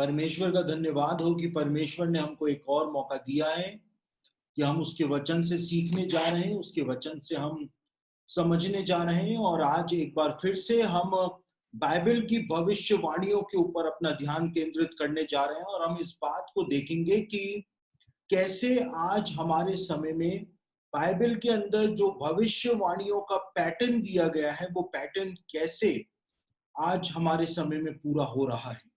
परमेश्वर का धन्यवाद हो कि परमेश्वर ने हमको एक और मौका दिया है कि हम उसके वचन से सीखने जा रहे हैं, उसके वचन से हम समझने जा रहे हैं। और आज एक बार फिर से हम बाइबल की भविष्यवाणियों के ऊपर अपना ध्यान केंद्रित करने जा रहे हैं और हम इस बात को देखेंगे कि कैसे आज हमारे समय में बाइबल के अंदर जो भविष्यवाणियों का पैटर्न दिया गया है, वो पैटर्न कैसे आज हमारे समय में पूरा हो रहा है।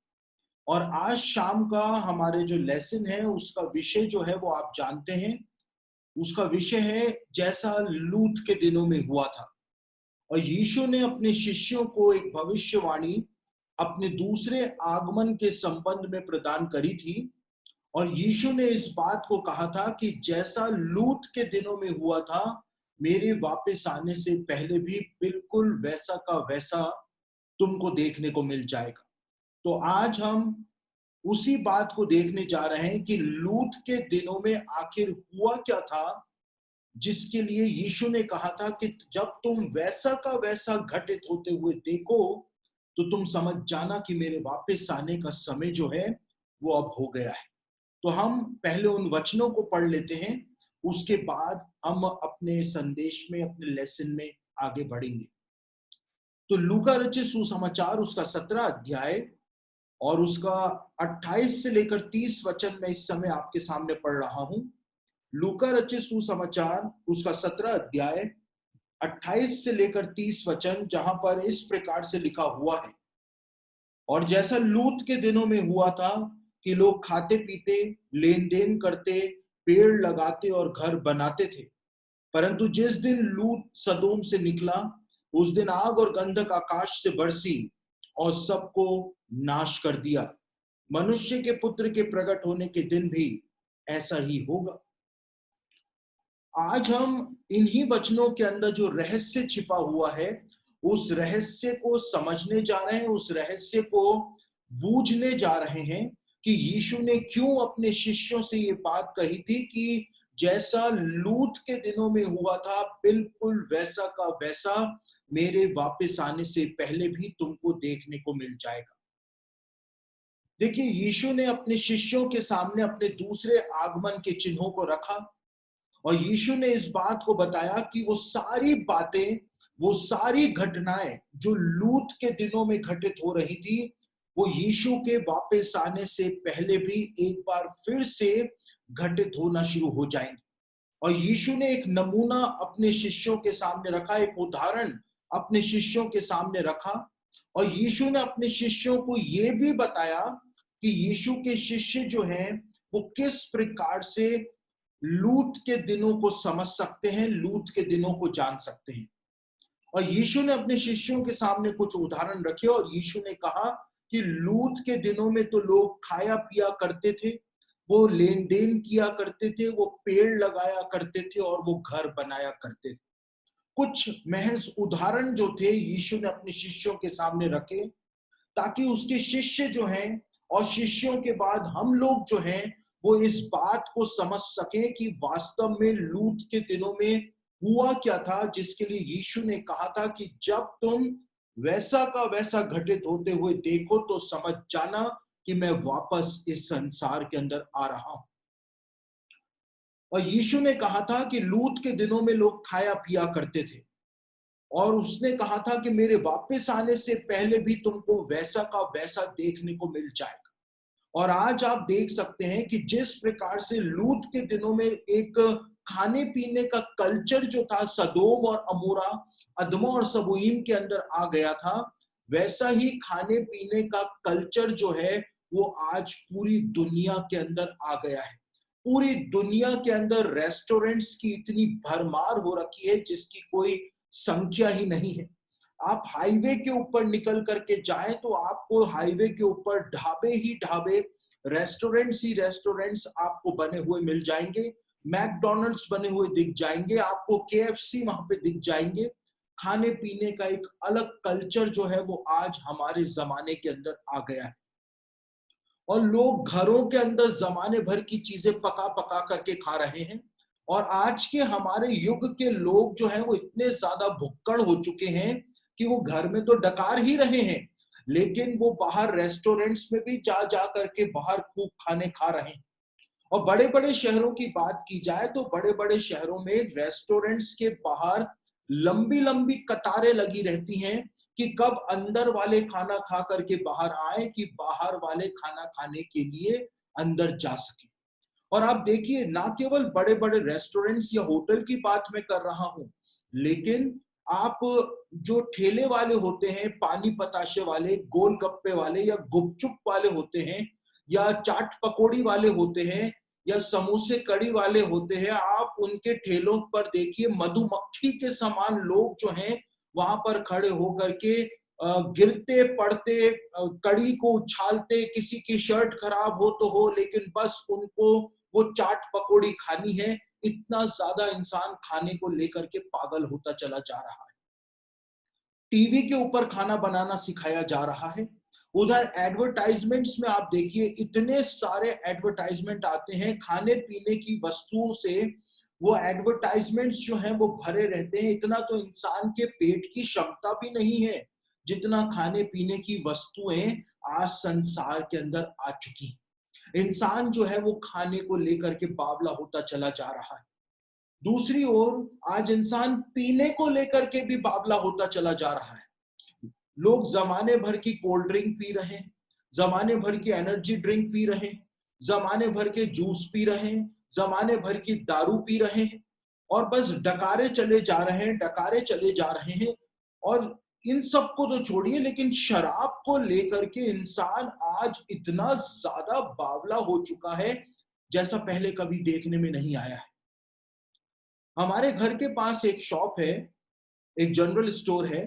और आज शाम का हमारे जो लेसन है, उसका विषय जो है वो आप जानते हैं। उसका विषय है जैसा लूत के दिनों में हुआ था। और यीशु ने अपने शिष्यों को एक भविष्यवाणी अपने दूसरे आगमन के संबंध में प्रदान करी थी। और यीशु ने इस बात को कहा था कि जैसा लूत के दिनों में हुआ था, मेरे वापस आने से पहले भी बिल्कुल वैसा का वैसा तुमको देखने को मिल जाएगा। तो आज हम उसी बात को देखने जा रहे हैं कि लूत के दिनों में आखिर हुआ क्या था, जिसके लिए यीशु ने कहा था कि जब तुम वैसा का वैसा घटित होते हुए देखो, तो तुम समझ जाना कि मेरे वापस आने का समय जो है वो अब हो गया है। तो हम पहले उन वचनों को पढ़ लेते हैं, उसके बाद हम अपने संदेश में, अपने लेसन में आगे बढ़ेंगे। तो लूका रचित सुसमाचार उसका 17 अध्याय और उसका 28 से लेकर 30 वचन मैं इस समय आपके सामने पढ़ रहा हूं। लूका रचित सुसमाचार उसका 17 अध्याय 28 से लेकर 30 वचन, जहां पर इस प्रकार से लिखा हुआ है। और जैसा लूत के दिनों में हुआ था कि लोग खाते पीते, लेन देन करते, पेड़ लगाते और घर बनाते थे, परंतु जिस दिन लूत सदोम से निकला, उस दिन आग और गंधक आकाश से बरसी और सबको नाश कर दिया। मनुष्य के पुत्र के प्रकट होने के दिन भी ऐसा ही होगा। आज हम इन्हीं वचनों के अंदर जो रहस्य छिपा हुआ है, उस रहस्य को समझने जा रहे हैं, उस रहस्य को बूझने जा रहे हैं कि यीशु ने क्यों अपने शिष्यों से ये बात कही थी कि जैसा लूत के दिनों में हुआ था, बिल्कुल वैसा का वैसा मेरे वापस आने से पहले भी तुमको देखने को मिल जाएगा। देखिए, यीशु ने अपने शिष्यों के सामने अपने दूसरे आगमन के चिन्हों को रखा और यीशु ने इस बात को बताया कि वो सारी बातें, वो सारी घटनाएं जो लूत के दिनों में घटित हो रही थी, वो यीशु के वापस आने से पहले भी एक बार फिर से घटित होना शुरू हो जाएंगे। और यीशु ने एक नमूना अपने शिष्यों के सामने रखा, एक उदाहरण अपने शिष्यों के सामने रखा। और यीशु ने अपने शिष्यों को यह भी बताया कि यीशु के शिष्य जो हैं, वो किस प्रकार से लूत के दिनों को समझ सकते हैं, लूत के दिनों को जान सकते हैं। और यीशु ने अपने शिष्यों के सामने कुछ उदाहरण रखे और यीशु ने कहा कि लूत के दिनों में तो लोग खाया पिया करते थे, वो लेन देन किया करते थे, वो पेड़ लगाया करते थे और वो घर बनाया करते थे। कुछ महज उदाहरण जो थे यीशु ने अपने शिष्यों के सामने रखे, ताकि उसके शिष्य जो हैं और शिष्यों के बाद हम लोग जो हैं, वो इस बात को समझ सकें कि वास्तव में लूत के दिनों में हुआ क्या था, जिसके लिए यीशु ने कहा था कि जब तुम वैसा का वैसा घटित होते हुए देखो, तो समझ जाना कि मैं वापस इस संसार के अंदर आ रहा हूं। और यीशु ने कहा था कि लूत के दिनों में लोग खाया पिया करते थे और उसने कहा था कि मेरे वापस आने से पहले भी तुमको वैसा का वैसा देखने को मिल जाएगा। और आज आप देख सकते हैं कि जिस प्रकार से लूत के दिनों में एक खाने पीने का कल्चर जो था सदोम और अमोरा, अदमा और सबोईम के अंदर आ गया था, वैसा ही खाने पीने का कल्चर जो है वो आज पूरी दुनिया के अंदर आ गया है। पूरी दुनिया के अंदर रेस्टोरेंट्स की इतनी भरमार हो रखी है जिसकी कोई संख्या ही नहीं है। आप हाईवे के ऊपर निकल करके जाएं तो आपको हाईवे के ऊपर ढाबे ही ढाबे, रेस्टोरेंट्स ही रेस्टोरेंट्स आपको बने हुए मिल जाएंगे। मैकडॉनल्ड्स बने हुए दिख जाएंगे आपको, केएफसी वहां पे दिख जाएंगे। खाने पीने का एक अलग कल्चर जो है वो आज हमारे जमाने के अंदर आ गया है और लोग घरों के अंदर जमाने भर की चीजें पका पका करके खा रहे हैं। और आज के हमारे युग के लोग जो हैं वो इतने ज्यादा भुक्कड़ हो चुके हैं कि वो घर में तो डकार ही रहे हैं, लेकिन वो बाहर रेस्टोरेंट्स में भी जा जा करके बाहर खूब खाने खा रहे हैं। और बड़े बड़े शहरों की बात की जाए तो बड़े बड़े शहरों में रेस्टोरेंट्स के बाहर लंबी लंबी कतारें लगी रहती हैं कि कब अंदर वाले खाना खा करके बाहर आए कि बाहर वाले खाना खाने के लिए अंदर जा सके। और आप देखिए, ना केवल बड़े बड़े रेस्टोरेंट्स या होटल की बात मैं कर रहा हूं, लेकिन आप जो ठेले वाले होते हैं, पानी पताशे वाले, गोलगप्पे वाले या गुपचुप वाले होते हैं, या चाट पकौड़ी वाले होते हैं, या समोसे कड़ी वाले होते हैं, आप उनके ठेलों पर देखिए मधुमक्खी के समान लोग जो हैं वहां पर खड़े होकर के गिरते पड़ते, कड़ी को उछालते, किसी की शर्ट खराब हो तो हो, लेकिन बस उनको वो चाट पकौड़ी खानी है। इतना ज्यादा इंसान खाने को लेकर के पागल होता चला जा रहा है। टीवी के ऊपर खाना बनाना सिखाया जा रहा है। उधर एडवर्टाइजमेंट्स में आप देखिए इतने सारे एडवर्टाइजमेंट आते हैं खाने पीने की वस्तुओं से। वो एडवर्टाइजमेंट्स जो हैं वो भरे रहते हैं। इतना तो इंसान के पेट की क्षमता भी नहीं है जितना खाने पीने की वस्तुएं आज संसार के अंदर आ चुकी हैं। इंसान जो है वो खाने को लेकर के बावला होता चला जा रहा है। दूसरी ओर आज इंसान पीने को लेकर के भी बावला होता चला जा रहा है। लोग जमाने भर की कोल्ड ड्रिंक पी रहे हैं, जमाने भर की एनर्जी ड्रिंक पी रहे हैं, जमाने भर के जूस पी रहे हैं, जमाने भर की दारू पी रहे हैं, और बस डकारे चले जा रहे हैं, डकारे चले जा रहे हैं। और इन सबको तो छोड़िए, लेकिन शराब को लेकर के इंसान आज इतना ज्यादा बावला हो चुका है जैसा पहले कभी देखने में नहीं आया है। हमारे घर के पास एक शॉप है, एक जनरल स्टोर है,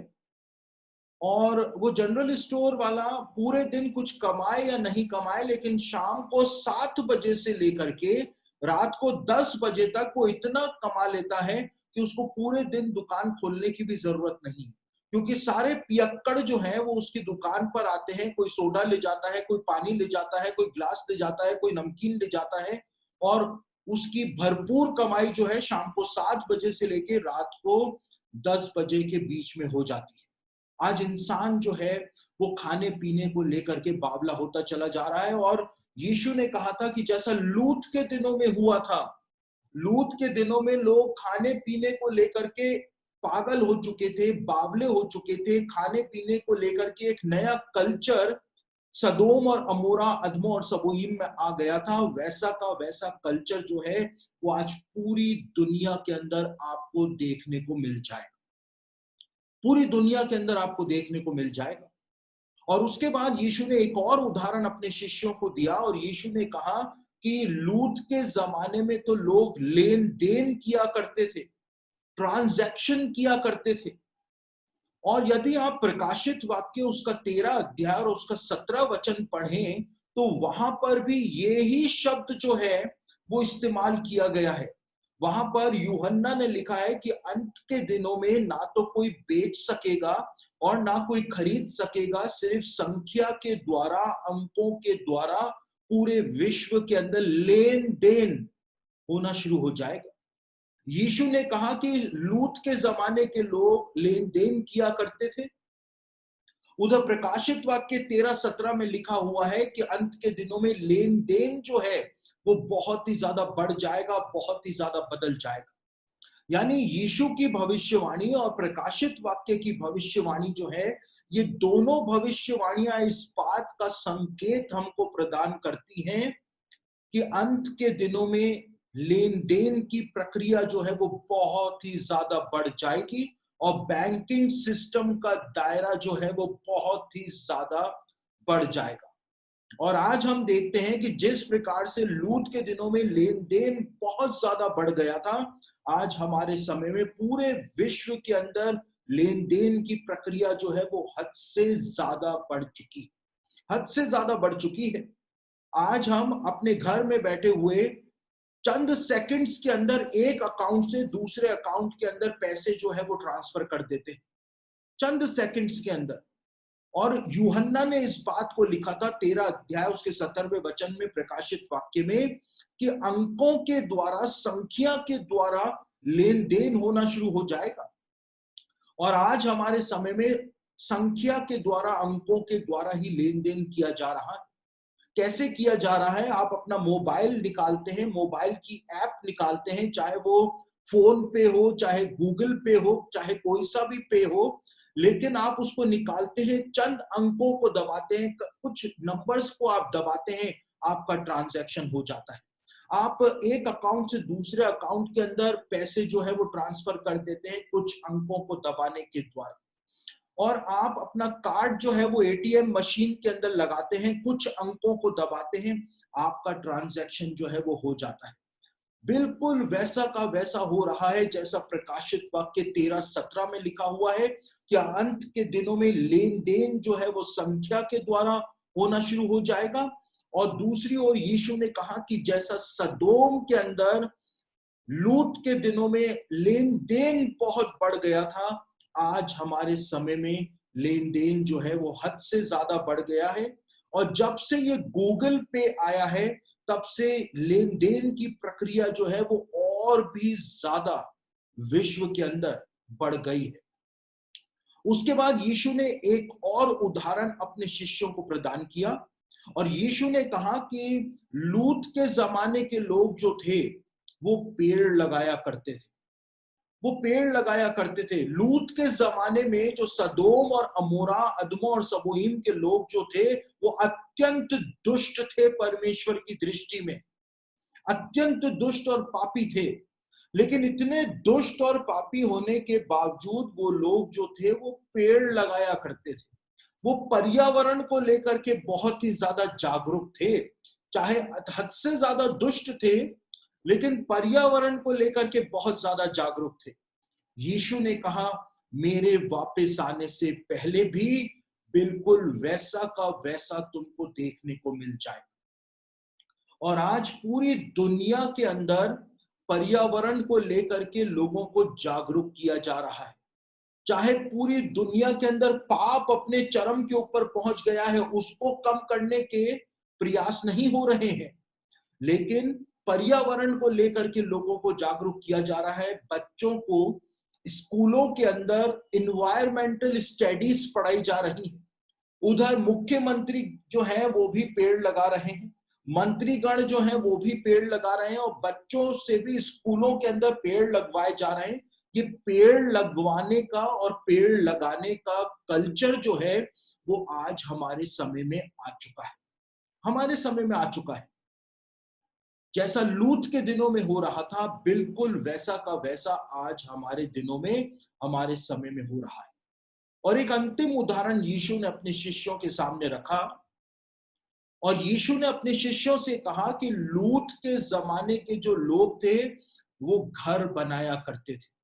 और वो जनरल स्टोर वाला पूरे दिन कुछ कमाए या नहीं कमाए, लेकिन शाम को 7 बजे से लेकर के रात को 10 बजे तक वो इतना कमा लेता है कि उसको पूरे दिन दुकान खोलने की भी जरूरत नहीं है। क्योंकि सारे पियक्कड़ जो हैं वो उसकी दुकान पर आते हैं, कोई सोडा ले जाता है, कोई पानी ले जाता है, कोई ग्लास ले जाता है, कोई नमकीन ले जाता है, और उसकी भरपूर कमाई जो है शाम को 7 बजे से लेकर रात को 10 बजे के बीच में हो जाती है। आज इंसान जो है वो खाने पीने को लेकर के बावला होता चला जा रहा है। और यीशु ने कहा था कि जैसा लूत के दिनों में हुआ था, लूत के दिनों में लोग खाने पीने को लेकर के पागल हो चुके थे, बावले हो चुके थे। खाने पीने को लेकर के एक नया कल्चर सदोम और अमोरा, अदमो और सबोयीम में आ गया था। वैसा का वैसा कल्चर जो है वो आज पूरी दुनिया के अंदर आपको देखने को मिल जाएगा। पूरी दुनिया के अंदर आपको देखने को मिल जाएगा। और उसके बाद यीशु ने एक और उदाहरण अपने शिष्यों को दिया, और यीशु ने कहा कि लूत के जमाने में तो लोग लेन देन किया करते थे, ट्रांजैक्शन किया करते थे। और यदि आप प्रकाशित वाक्य उसका 13 अध्याय और उसका 17 वचन पढ़ें तो वहां पर भी ये ही शब्द जो है वो इस्तेमाल किया गया है। वहां पर यूहन्ना ने लिखा है कि अंत के दिनों में ना तो कोई बेच सकेगा और ना कोई खरीद सकेगा, सिर्फ संख्या के द्वारा, अंकों के द्वारा पूरे विश्व के अंदर लेन देन होना शुरू हो जाएगा। यीशु ने कहा कि लूत के जमाने के लोग लेन देन किया करते थे। उधर प्रकाशित वाक्य 13-17 में लिखा हुआ है कि अंत के दिनों में लेन देन जो है वो बहुत ही ज्यादा बढ़ जाएगा, बहुत ही ज्यादा बदल जाएगा। यानी यीशु की भविष्यवाणी और प्रकाशित वाक्य की भविष्यवाणी जो है, ये दोनों भविष्यवाणियां इस बात का संकेत हमको प्रदान करती हैं कि अंत के दिनों में लेन देन की प्रक्रिया जो है वो बहुत ही ज्यादा बढ़ जाएगी, और बैंकिंग सिस्टम का दायरा जो है वो बहुत ही ज्यादा बढ़ जाएगा। और आज हम देखते हैं कि जिस प्रकार से लूत के दिनों में लेन देन बहुत ज्यादा बढ़ गया था, आज हमारे समय में पूरे विश्व के अंदर लेन देन की प्रक्रिया जो है वो हद से ज्यादा बढ़ चुकी, हद से ज्यादा बढ़ चुकी है। आज हम अपने घर में बैठे हुए चंद सेकंड्स के अंदर एक अकाउंट से दूसरे अकाउंट के अंदर पैसे जो है वो ट्रांसफर कर देते हैं, चंद सेकंड्स के अंदर। और यूहन्ना ने इस बात को लिखा था 13 अध्याय उसके 17वें वचन में प्रकाशित वाक्य में कि अंकों के द्वारा, संख्या के द्वारा लेन देन होना शुरू हो जाएगा। और आज हमारे समय में संख्या के द्वारा, अंकों के द्वारा ही लेन देन किया जा रहा है। कैसे किया जा रहा है? आप अपना मोबाइल निकालते हैं, मोबाइल की ऐप निकालते हैं, चाहे वो फोन पे हो, चाहे गूगल पे हो, चाहे कोई सा भी पे हो, लेकिन आप उसको निकालते हैं, चंद अंकों को दबाते हैं, कुछ नंबर्स को आप दबाते हैं, आपका ट्रांजैक्शन हो जाता है। आप एक अकाउंट से दूसरे अकाउंट के अंदर पैसे जो है वो ट्रांसफर कर देते हैं कुछ अंकों को दबाने के द्वारा। और आप अपना कार्ड जो है वो एटीएम मशीन के अंदर लगाते हैं, कुछ अंकों को दबाते हैं, आपका ट्रांजैक्शन जो है वो हो जाता है। बिल्कुल वैसा का वैसा हो रहा है जैसा प्रकाशित वाक्य 13:17 में लिखा हुआ है कि अंत के दिनों में लेन देन जो है वो संख्या के द्वारा होना शुरू हो जाएगा। और दूसरी ओर यीशु ने कहा कि जैसा सदोम के अंदर लूत के दिनों में लेन देन बहुत बढ़ गया था, आज हमारे समय में लेन देन जो है वो हद से ज्यादा बढ़ गया है। और जब से ये गूगल पे आया है, तब से लेन देन की प्रक्रिया जो है वो और भी ज्यादा विश्व के अंदर बढ़ गई है। उसके बाद यीशु ने एक और उदाहरण अपने शिष्यों को प्रदान किया और यीशु ने कहा कि लूत के जमाने के लोग जो थे वो पेड़ लगाया करते थे। वो पेड़ लगाया करते थे। लूत के जमाने में जो सदोम और अमोरा, अदमो और सबोईम के लोग जो थे वो अत्यंत दुष्ट थे परमेश्वर की दृष्टि में, अत्यंत दुष्ट और पापी थे। लेकिन इतने दुष्ट और पापी होने के बावजूद वो लोग जो थे वो पेड़ लगाया करते थे। वो पर्यावरण को लेकर के बहुत ही ज्यादा जागरूक थे, चाहे हद से ज्यादा दुष्ट थे, लेकिन पर्यावरण को लेकर के बहुत ज्यादा जागरूक थे। यीशु ने कहा मेरे वापस आने से पहले भी बिल्कुल वैसा का वैसा तुमको देखने को मिल जाए। और आज पूरी दुनिया के अंदर पर्यावरण को लेकर के लोगों को जागरूक किया जा रहा है। चाहे पूरी दुनिया के अंदर पाप अपने चरम के ऊपर पहुंच गया है, उसको कम करने के प्रयास नहीं हो रहे हैं, लेकिन पर्यावरण को लेकर के लोगों को जागरूक किया जा रहा है। बच्चों को स्कूलों के अंदर इन्वायरमेंटल स्टडीज पढ़ाई जा रही है। उधर मुख्यमंत्री जो है वो भी पेड़ लगा रहे हैं, मंत्रीगण जो है वो भी पेड़ लगा रहे हैं, और बच्चों से भी स्कूलों के अंदर पेड़ लगवाए जा रहे हैं। ये पेड़ लगवाने का और पेड़ लगाने का कल्चर जो है वो आज हमारे समय में आ चुका है, हमारे समय में आ चुका है। जैसा लूत के दिनों में हो रहा था, बिल्कुल वैसा का वैसा आज हमारे दिनों में, हमारे समय में हो रहा है। और एक अंतिम उदाहरण यीशु ने अपने शिष्यों के सामने रखा और यीशु ने अपने शिष्यों से कहा कि लूत के जमाने के जो लोग थे वो घर बनाया करते थे।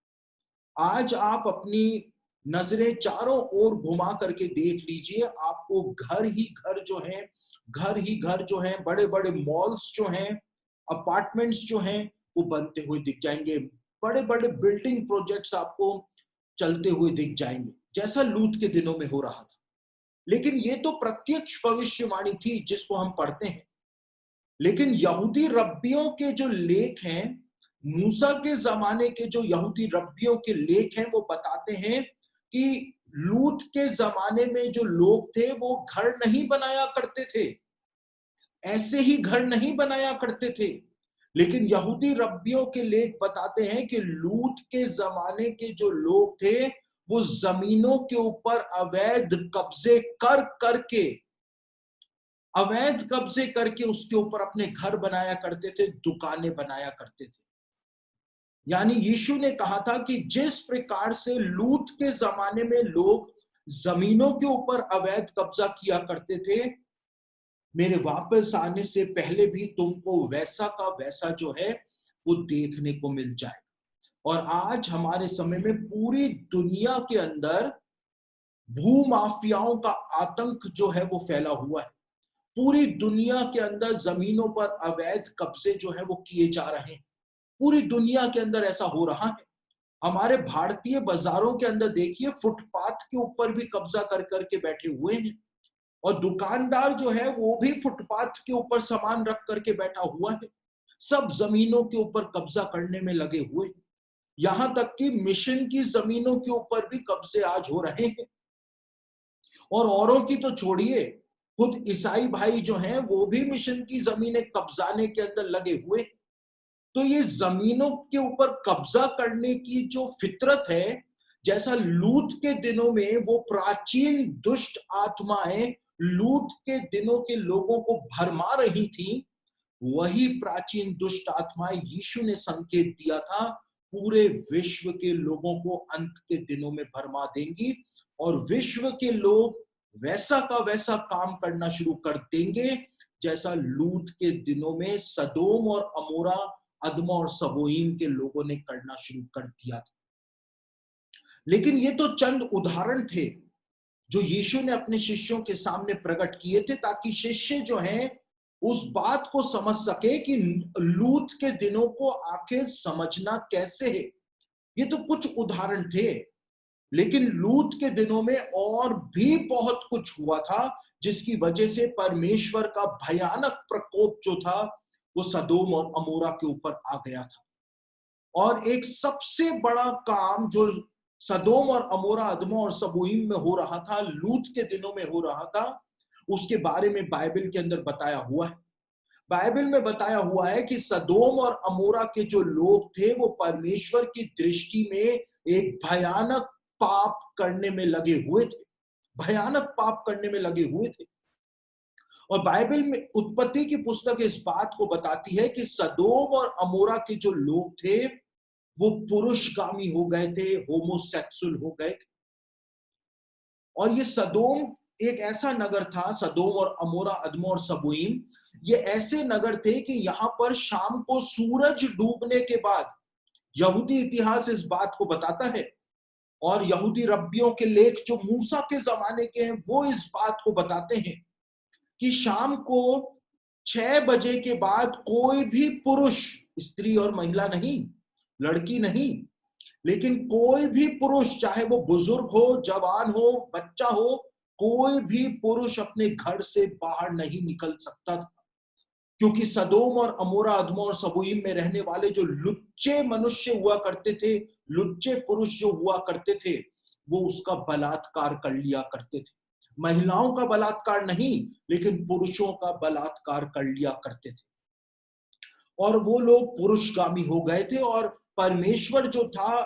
आज आप अपनी नजरें चारों ओर घुमा करके देख लीजिए, आपको घर ही घर जो हैं, घर ही घर जो हैं, बड़े बड़े मॉल्स जो हैं, अपार्टमेंट्स जो हैं वो बनते हुए दिख जाएंगे। बड़े बड़े बिल्डिंग प्रोजेक्ट्स आपको चलते हुए दिख जाएंगे, जैसा लूत के दिनों में हो रहा था। लेकिन ये तो प्रत्यक्ष भविष्यवाणी थी जिसको हम पढ़ते हैं। लेकिन यहूदी रब्बियों के जो लेख हैं, मूसा के जमाने के जो यहूदी रब्बियों के लेख हैं, वो बताते हैं कि लूत के जमाने में जो लोग थे वो घर नहीं बनाया करते थे, ऐसे ही घर नहीं बनाया करते थे। लेकिन यहूदी रब्बियों के लेख बताते हैं कि लूत के जमाने के जो लोग थे वो जमीनों के ऊपर अवैध कब्जे करके उसके ऊपर अपने घर बनाया करते थे, दुकानें बनाया करते थे। यानी यीशु ने कहा था कि जिस प्रकार से लूत के जमाने में लोग जमीनों के ऊपर अवैध कब्जा किया करते थे, मेरे वापस आने से पहले भी तुमको वैसा का वैसा जो है वो देखने को मिल जाए। और आज हमारे समय में पूरी दुनिया के अंदर भूमाफियाओं का आतंक जो है वो फैला हुआ है। पूरी दुनिया के अंदर जमीनों पर अवैध कब्जे जो है वो किए जा रहे हैं। पूरी दुनिया के अंदर ऐसा हो रहा है। हमारे भारतीय बाजारों के अंदर देखिए, फुटपाथ के ऊपर भी कब्जा कर करके बैठे हुए हैं, और दुकानदार जो है वो भी फुटपाथ के ऊपर सामान रख करके बैठा हुआ है। सब जमीनों के ऊपर कब्जा करने में लगे हुए हैं। यहां तक कि मिशन की जमीनों के ऊपर भी कब्जे आज हो रहे हैं। और औरों की तो छोड़िए, खुद ईसाई भाई जो हैं वो भी मिशन की जमीनें कब्जाने के अंदर लगे हुए। तो ये जमीनों के ऊपर कब्जा करने की जो फितरत है, जैसा लूत के दिनों में वो प्राचीन दुष्ट आत्माएं लूत के दिनों के लोगों को भरमा रही थी, वही प्राचीन दुष्ट आत्माएं यीशु ने संकेत दिया था पूरे विश्व के लोगों को अंत के दिनों में भरमा देंगी, और विश्व के लोग वैसा का वैसा काम करना शुरू कर देंगे जैसा लूत के दिनों में सदोम और अमोरा, अदमा और सबोईम के लोगों ने करना शुरू कर दिया था। लेकिन ये तो चंद उदाहरण थे जो यीशु ने अपने शिष्यों के सामने प्रकट किए थे, ताकि शिष्य जो हैं उस बात को समझ सके कि लूत के दिनों को आखिर समझना कैसे है। ये तो कुछ उदाहरण थे, लेकिन लूत के दिनों में और भी बहुत कुछ हुआ था जिसकी वजह से परमेश्वर का भयानक प्रकोप जो था वो सदोम और अमोरा के ऊपर आ गया था। और एक सबसे बड़ा काम जो सदोम और अमोरा, अदमा और सबोईम में हो रहा था, लूत के दिनों में हो रहा था, उसके बारे में बाइबल के अंदर बताया हुआ है। बाइबल में बताया हुआ है कि सदोम और अमोरा के जो लोग थे वो परमेश्वर की दृष्टि में एक भयानक पाप करने में लगे हुए थे, भयानक पाप करने में लगे हुए थे। और बाइबल में उत्पत्ति की पुस्तक इस बात को बताती है कि सदोम और अमोरा के जो लोग थे वो पुरुषगामी हो गए थे, होमोसेक्सुअल हो गए थे। और ये सदोम एक ऐसा नगर था, सदोम और अमोरा, अदमा और सबोईम, ये ऐसे नगर थे कि यहां पर शाम को सूरज डूबने के बाद, यहूदी इतिहास इस बात को बताता है और यहूदी रब्बियों के लेख जो मूसा के जमाने के हैं वो इस बात को बताते हैं कि शाम को 6 बजे के बाद कोई भी पुरुष, स्त्री और महिला नहीं, लड़की नहीं, लेकिन कोई भी पुरुष, चाहे वो बुजुर्ग हो, जवान हो, बच्चा हो, कोई भी पुरुष अपने घर से बाहर नहीं निकल सकता था। क्योंकि सदोम और अमोरा, अदमा और सबोईम में रहने वाले जो लुच्चे मनुष्य हुआ करते थे, लुच्चे पुरुष जो हुआ करते थे, वो उसका बलात्कार कर लिया करते थे। महिलाओं का बलात्कार नहीं, लेकिन पुरुषों का बलात्कार कर लिया करते थे। और वो लोग पुरुषगामी हो गए थे। और परमेश्वर जो था,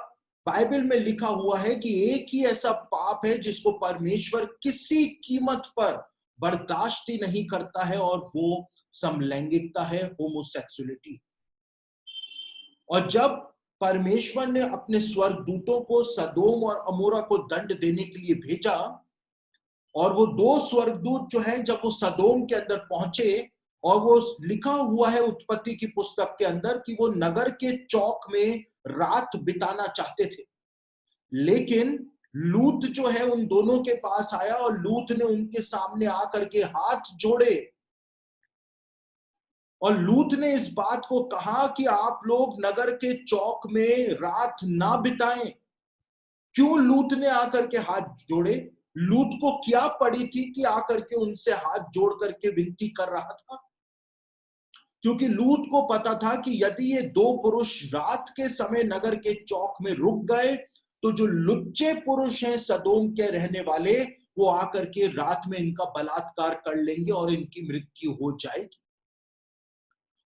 बाइबल में लिखा हुआ है कि एक ही ऐसा पाप है जिसको परमेश्वर किसी कीमत पर बर्दाश्त ही नहीं करता है, और वो समलैंगिकता है, होमोसेक्सुअलिटी। और जब परमेश्वर ने अपने स्वर्गदूतों को सदोम और अमोरा को दंड देने के लिए भेजा, और वो 2 स्वर्गदूत जो हैं जब वो सदोम के अंदर पहुंचे, और वो लिखा हुआ है उत्पत्ति की पुस्तक के अंदर कि वो नगर के चौक में रात बिताना चाहते थे, लेकिन लूत जो है उन दोनों के पास आया और लूत ने उनके सामने आकर के हाथ जोड़े, और लूत ने इस बात को कहा कि आप लोग नगर के चौक में रात ना बिताएं। क्यों लूत ने आकर के हाथ जोड़े? लूत को क्या पड़ी थी कि आकर के उनसे हाथ जोड़ करके विनती कर रहा था? क्योंकि लूत को पता था कि यदि ये 2 पुरुष रात के समय नगर के चौक में रुक गए तो जो लुच्चे पुरुष हैं सदोम के रहने वाले, वो आकर के रात में इनका बलात्कार कर लेंगे और इनकी मृत्यु हो जाएगी।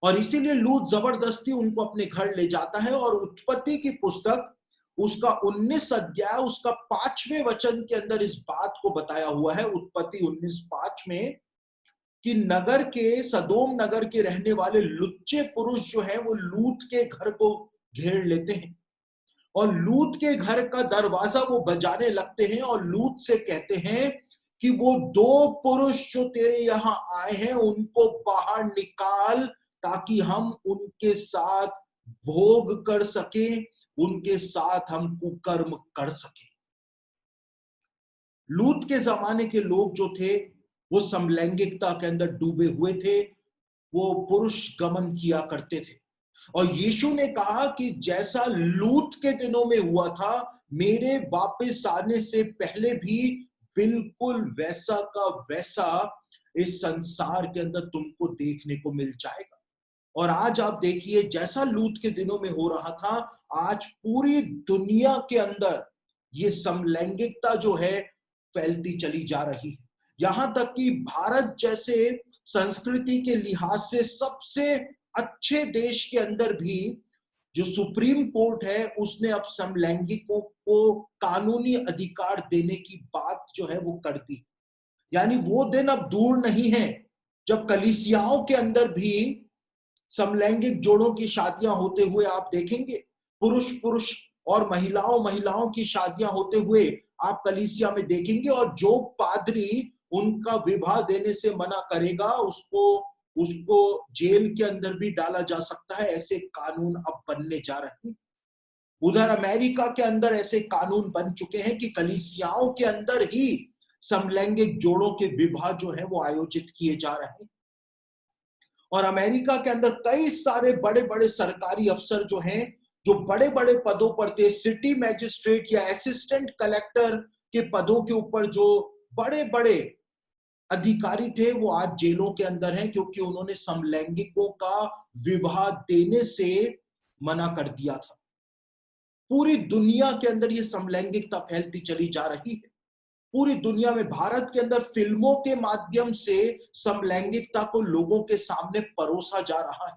और इसीलिए लूत जबरदस्ती उनको अपने घर ले जाता है। और उत्पत्ति की पुस्तक उसका 19 अध्याय उसका 5वें वचन के अंदर इस बात को बताया हुआ है, उत्पत्ति 19:5 में, कि नगर के, सदोम नगर के रहने वाले लुच्चे पुरुष जो हैं वो लूत के घर को घेर लेते हैं और लूत के घर का दरवाजा वो बजाने लगते हैं और लूत से कहते हैं कि वो 2 पुरुष जो तेरे यहां आए हैं उनको बाहर निकाल, ताकि हम उनके साथ भोग कर सके, उनके साथ हम कुकर्म कर सके। लूत के जमाने के लोग जो थे वो समलैंगिकता के अंदर डूबे हुए थे, वो पुरुष गमन किया करते थे। और यीशु ने कहा कि जैसा लूत के दिनों में हुआ था, मेरे वापस आने से पहले भी बिल्कुल वैसा का वैसा इस संसार के अंदर तुमको देखने को मिल जाएगा। और आज आप देखिए, जैसा लूत के दिनों में हो रहा था, आज पूरी दुनिया के अंदर ये समलैंगिकता जो है फैलती चली जा रही है। यहां तक कि भारत जैसे संस्कृति के लिहाज से सबसे अच्छे देश के अंदर भी जो सुप्रीम कोर्ट है उसने अब समलैंगिकों को कानूनी अधिकार देने की बात जो है वो कर दी। यानी वो दिन अब दूर नहीं है जब कलीसियाओं के अंदर भी समलैंगिक जोड़ों की शादियां होते हुए आप देखेंगे। पुरुष पुरुष और महिलाओं महिलाओं की शादियां होते हुए आप कलीसिया में देखेंगे, और जो पादरी उनका विवाह देने से मना करेगा उसको उसको जेल के अंदर भी डाला जा सकता है। ऐसे कानून अब बनने जा रहे हैं। उधर अमेरिका के अंदर ऐसे कानून बन चुके हैं कि कलीसियाओं के अंदर ही समलैंगिक जोड़ों के विवाह जो है वो आयोजित किए जा रहे हैं। और अमेरिका के अंदर कई सारे बड़े बड़े सरकारी अफसर जो हैं, जो बड़े बड़े पदों पर थे, सिटी मैजिस्ट्रेट या असिस्टेंट कलेक्टर के पदों के ऊपर जो बड़े बड़े अधिकारी थे, वो आज जेलों के अंदर हैं क्योंकि उन्होंने समलैंगिकों का विवाह देने से मना कर दिया था। पूरी दुनिया के अंदर ये समलैंगिकता फैलती चली जा रही है। पूरी दुनिया में, भारत के अंदर फिल्मों के माध्यम से समलैंगिकता को लोगों के सामने परोसा जा रहा है।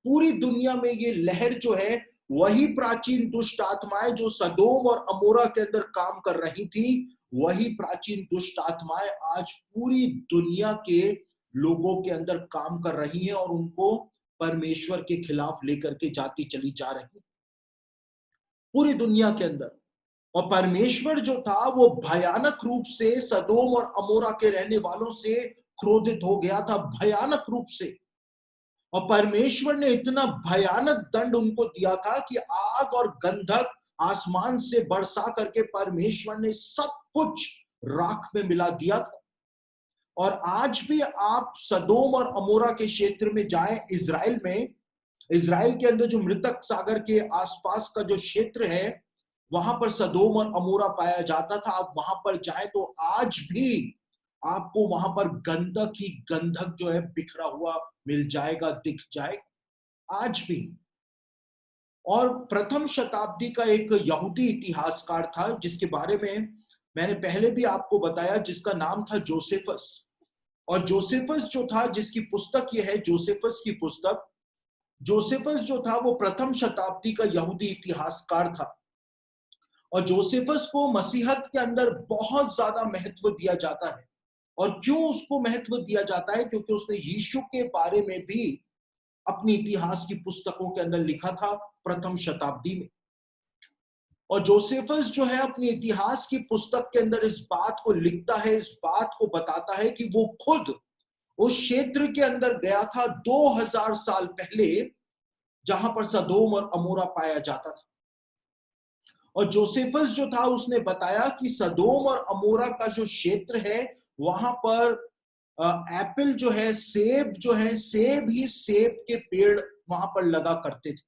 पूरी दुनिया में ये लहर जो है, वही प्राचीन दुष्ट आत्माएं जो सदोम और अमोरा के अंदर काम कर रही थी, वही प्राचीन दुष्ट आत्माएं आज पूरी दुनिया के लोगों के अंदर काम कर रही हैं और उनको परमेश्वर के खिलाफ लेकर के जाती चली जा रही, पूरी दुनिया के अंदर। और परमेश्वर जो था वो भयानक रूप से सदोम और अमोरा के रहने वालों से क्रोधित हो गया था, भयानक रूप से। और परमेश्वर ने इतना भयानक दंड उनको दिया था कि आग और गंधक आसमान से बरसा करके परमेश्वर ने सब कुछ राख में मिला दिया था। और आज भी आप सदोम और अमोरा के क्षेत्र में जाएं, इजराइल में, इजराइल के अंदर जो मृतक सागर के आसपास का जो क्षेत्र है, वहां पर सदोम और अमोरा पाया जाता था। आप वहां पर जाएं तो आज भी आपको वहां पर गंधक ही गंधक जो है बिखरा हुआ मिल जाएगा, दिख जाएगा आज भी। और प्रथम शताब्दी का एक यहूदी इतिहासकार था जिसके बारे में मैंने पहले भी आपको बताया, जिसका नाम था जोसेफस। और जोसेफस जो था, जिसकी पुस्तक ये है, जोसेफस की पुस्तक, जोसेफस जो था वो प्रथम शताब्दी का यहूदी इतिहासकार था। और जोसेफस को मसीहत के अंदर बहुत ज्यादा महत्व दिया जाता है। और क्यों उसको महत्व दिया जाता है? क्योंकि उसने यीशु के बारे में भी अपनी इतिहास की पुस्तकों के अंदर लिखा था प्रथम शताब्दी में। और जोसेफस जो है अपनी इतिहास की पुस्तक के अंदर इस बात को लिखता है, इस बात को बताता है कि वो खुद उस क्षेत्र के अंदर गया था 2000 साल पहले, जहां पर सदोम और अमोरा पाया जाता था। और जोसेफस जो था उसने बताया कि सदोम और अमोरा का जो क्षेत्र है, वहां पर एप्पल जो है, सेब जो है, सेब ही सेब के पेड़ वहां पर लगा करते थे।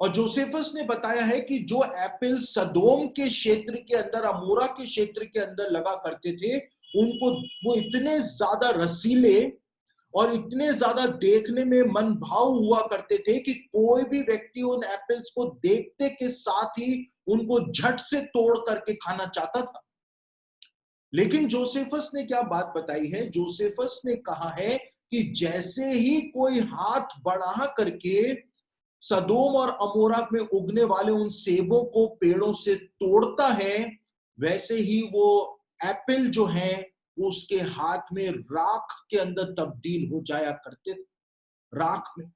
और जोसेफस ने बताया है कि जो एप्पल सदोम के क्षेत्र के अंदर, अमोरा के क्षेत्र के अंदर लगा करते थे, उनको वो इतने ज्यादा रसीले और इतने ज्यादा देखने में मन भाव हुआ करते थे कि कोई भी व्यक्ति उन एप्पल्स को देखते के साथ ही उनको झट से तोड़ करके खाना चाहता था। लेकिन जोसेफस ने क्या बात बताई है? जोसेफस ने कहा है कि जैसे ही कोई हाथ बढ़ा करके सदोम और अमोरा में उगने वाले उन सेबों को पेड़ों से तोड़ता है, वैसे ही वो एप्पल जो है वो उसके हाथ में राख के अंदर तब्दील हो जाया करते थे, राख में।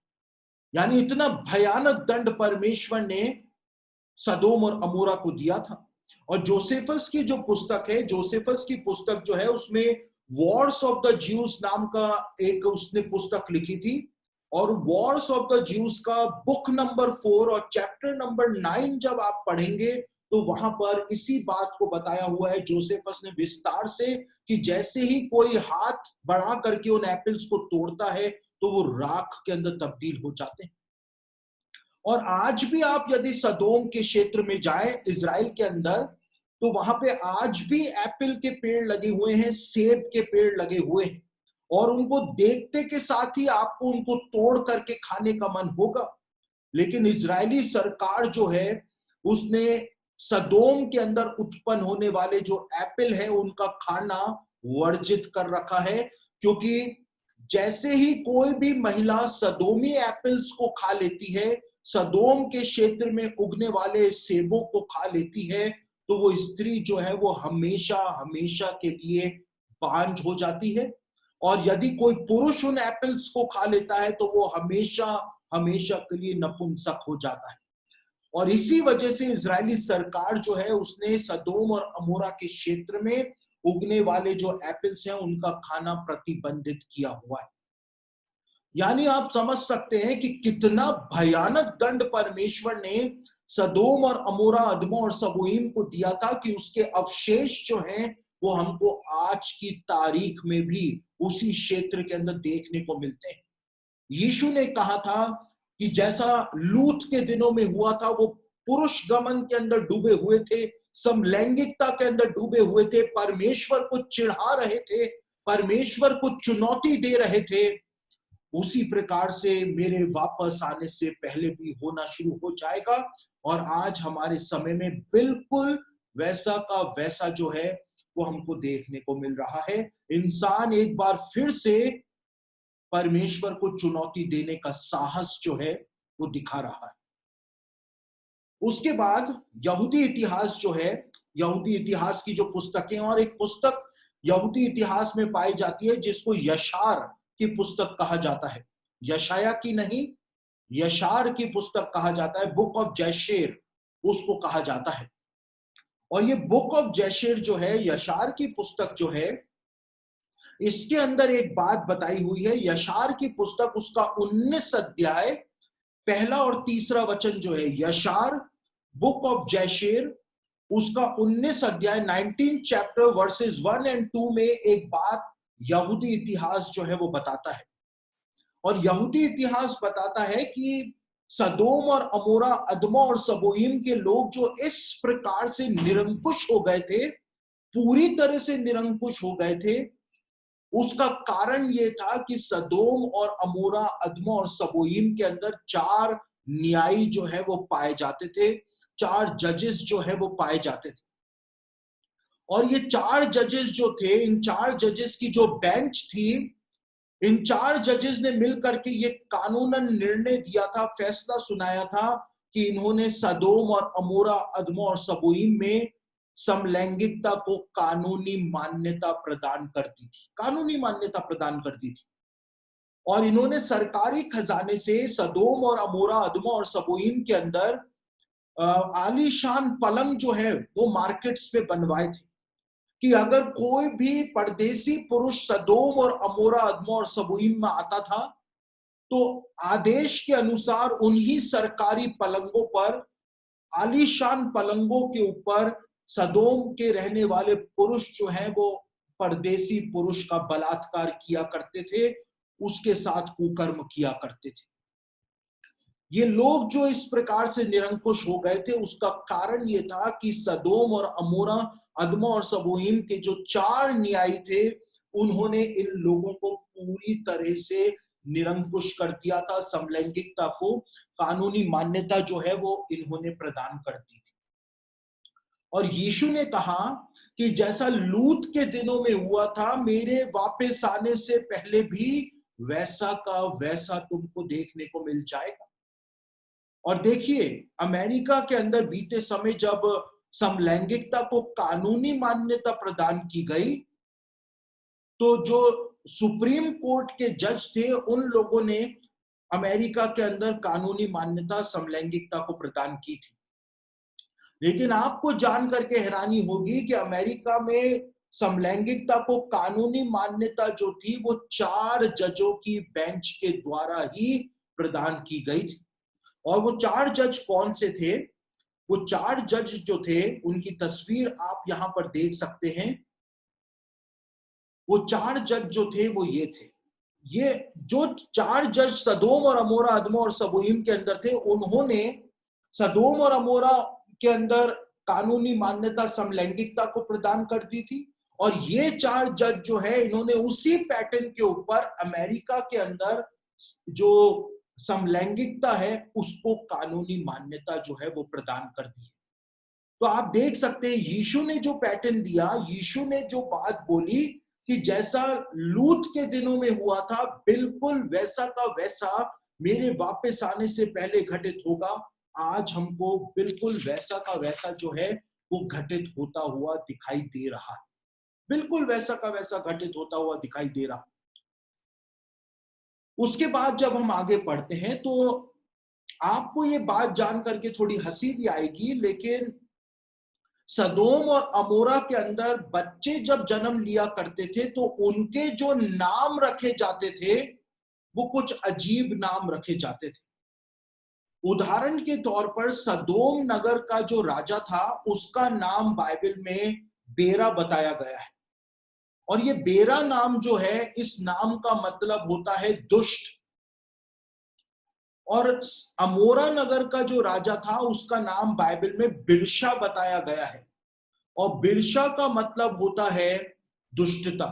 यानी इतना भयानक दंड परमेश्वर ने सदोम और अमोरा को दिया था। और जोसेफस की जो पुस्तक है, जोसेफस की पुस्तक जो है, उसमें वॉर्स ऑफ द ज्यूज नाम का एक उसने पुस्तक लिखी थी। और वॉर्स ऑफ द ज्यूज का बुक नंबर 4 और चैप्टर नंबर 9 जब आप पढ़ेंगे तो वहां पर इसी बात को बताया हुआ है जोसेफस ने विस्तार से, कि जैसे ही कोई हाथ बढ़ा करके उन एप्पल्स को तोड़ता है तो वो राख के अंदर तब्दील हो जाते हैं। और आज भी आप यदि सदोम के क्षेत्र में जाएं इजराइल के अंदर, तो वहां पे आज भी एप्पल के पेड़ लगे हुए हैं, सेब के पेड़ लगे हुए हैं, और उनको देखते के साथ ही आपको उनको तोड़ करके खाने का मन होगा। लेकिन इजरायली सरकार जो है उसने सदोम के अंदर उत्पन्न होने वाले जो एप्पल है उनका खाना वर्जित कर रखा है, क्योंकि जैसे ही कोई भी महिला सदोमी एप्पल्स को खा लेती है, सदोम के क्षेत्र में उगने वाले सेबों को खा लेती है, तो वो स्त्री जो है वो हमेशा हमेशा के लिए बांझ हो जाती है। और यदि कोई पुरुष उन एप्पल्स को खा लेता है तो वो हमेशा हमेशा के लिए नपुंसक हो जाता है। और इसी वजह से इजरायली सरकार जो है उसने सदोम और अमोरा के क्षेत्र में उगने वाले जो एप्पल्स हैं उनका खाना प्रतिबंधित किया हुआ है। यानी आप समझ सकते हैं कि कितना भयानक दंड परमेश्वर ने सदोम और अमोरा, अदमा और सबोईम को दिया था कि उसके अवशेष जो हैं वो हमको आज की तारीख में भी उसी क्षेत्र के अंदर देखने को मिलते हैं। यीशु ने कहा था कि जैसा लूत के दिनों में हुआ था, वो पुरुष गमन के अंदर डूबे हुए थे, समलैंगिकता के अंदर डूबे हुए थे, परमेश्वर को चिढ़ा रहे थे, परमेश्वर को चुनौती दे रहे थे, उसी प्रकार से मेरे वापस आने से पहले भी होना शुरू हो जाएगा। और आज हमारे समय में बिल्कुल वैसा का वैसा जो है वो हमको देखने को मिल रहा है। इंसान एक बार फिर से परमेश्वर को चुनौती देने का साहस जो है वो दिखा रहा है। उसके बाद यहूदी इतिहास जो है, यहूदी इतिहास की जो पुस्तकें, और एक पुस्तक यहूदी इतिहास में पाई जाती है जिसको यशार की पुस्तक कहा जाता है। यशाया की नहीं, यशार की पुस्तक कहा जाता है, बुक ऑफ जैशेर उसको कहा जाता है। और ये बुक ऑफ जैशेर जो है, यशार की पुस्तक जो है, इसके अंदर एक बात बताई हुई है। यशार की पुस्तक उसका 19 अध्याय पहला और तीसरा वचन जो है, यशार बुक ऑफ जैशेर उसका 19 अध्याय 19 चैप्टर वर्सेस 1 और 2 में एक बात यहूदी इतिहास जो है वो बताता है। और यहूदी इतिहास बताता है कि सदोम और अमोरा, अदमा और सबोईम के लोग जो इस प्रकार से निरंकुश हो गए थे, पूरी तरह से निरंकुश हो गए थे, उसका कारण यह था कि सदोम और अमोरा, अदमा और सबोईम के अंदर 4 न्यायी जो है वो पाए जाते थे, 4 जजेस जो है वो पाए जाते थे। और ये 4 जजेस जो थे, इन 4 जजेस की जो बेंच थी, इन 4 जजेस ने मिलकर के ये कानूनन निर्णय दिया था, फैसला सुनाया था कि इन्होंने सदोम और अमोरा, अदमा और सबोईम में समलैंगिकता को कानूनी मान्यता प्रदान कर दी थी, कानूनी मान्यता प्रदान कर दी थी। और इन्होंने सरकारी खजाने से सदोम और अमोरा, अदमा और सबोईम के अंदर आलीशान पलंग जो है वो मार्केट्स पे बनवाए थे कि अगर कोई भी परदेसी पुरुष सदोम और अमोरा, अदमा और सबोईम में आता था तो आदेश के अनुसार उन्हीं सरकारी पलंगों पर, आलीशान पलंगों के ऊपर सदोम के रहने वाले पुरुष जो हैं वो परदेसी पुरुष का बलात्कार किया करते थे, उसके साथ कुकर्म किया करते थे। ये लोग जो इस प्रकार से निरंकुश हो गए थे उसका कारण ये था कि सदोम और अमोरा, अदमा और सबोईम के जो 4 न्यायी थे उन्होंने इन लोगों को पूरी तरह से निरंकुश कर दिया था। समलैंगिकता को कानूनी मान्यता जो है वो इन्होंने प्रदान कर दी थी। और यीशु ने कहा कि जैसा लूत के दिनों में हुआ था, मेरे वापस आने से पहले भी वैसा का वैसा तुमको देखने को मिल जाएगा। और देखिए, अमेरिका के अंदर बीते समय जब समलैंगिकता को कानूनी मान्यता प्रदान की गई, तो जो सुप्रीम कोर्ट के जज थे उन लोगों ने अमेरिका के अंदर कानूनी मान्यता समलैंगिकता को प्रदान की थी। लेकिन आपको जान करके हैरानी होगी कि अमेरिका में समलैंगिकता को कानूनी मान्यता जो थी वो 4 जजों की बेंच के द्वारा ही प्रदान की गई थी। और वो 4 जज कौन से थे? वो 4 जज जो थे उनकी तस्वीर आप यहां पर देख सकते हैं। वो 4 जज जो थे वो ये थे। ये जो 4 जज सदोम और अमोरा, अदमा और सबोईम के अंदर थे, उन्होंने सदोम और अमोरा के अंदर कानूनी मान्यता समलैंगिकता को प्रदान कर दी थी। और ये 4 जज जो है इन्होंने उसी पैटर्न के ऊपर अमेरिका के अंदर जो समलैंगिकता है उसको कानूनी मान्यता जो है वो प्रदान कर दी। तो आप देख सकते हैं यीशु ने जो पैटर्न दिया, यीशु ने जो बात बोली कि जैसा लूत के दिनों में हुआ था बिल्कुल वैसा का वैसा मेरे वापस आने से पहले घटित होगा। आज हमको बिल्कुल वैसा का वैसा जो है वो घटित होता हुआ दिखाई दे रहा है, बिल्कुल वैसा का वैसा घटित होता हुआ दिखाई दे रहा। उसके बाद जब हम आगे पढ़ते हैं तो आपको ये बात जान करके थोड़ी हंसी भी आएगी, लेकिन सदोम और अमोरा के अंदर बच्चे जब जन्म लिया करते थे तो उनके जो नाम रखे जाते थे वो कुछ अजीब नाम रखे जाते थे। उदाहरण के तौर पर सदोम नगर का जो राजा था उसका नाम बाइबल में बेरा बताया गया है, और ये बेरा नाम जो है इस नाम का मतलब होता है दुष्ट। और अमोरा नगर का जो राजा था उसका नाम बाइबल में बिरशा बताया गया है, और बिरशा का मतलब होता है दुष्टता।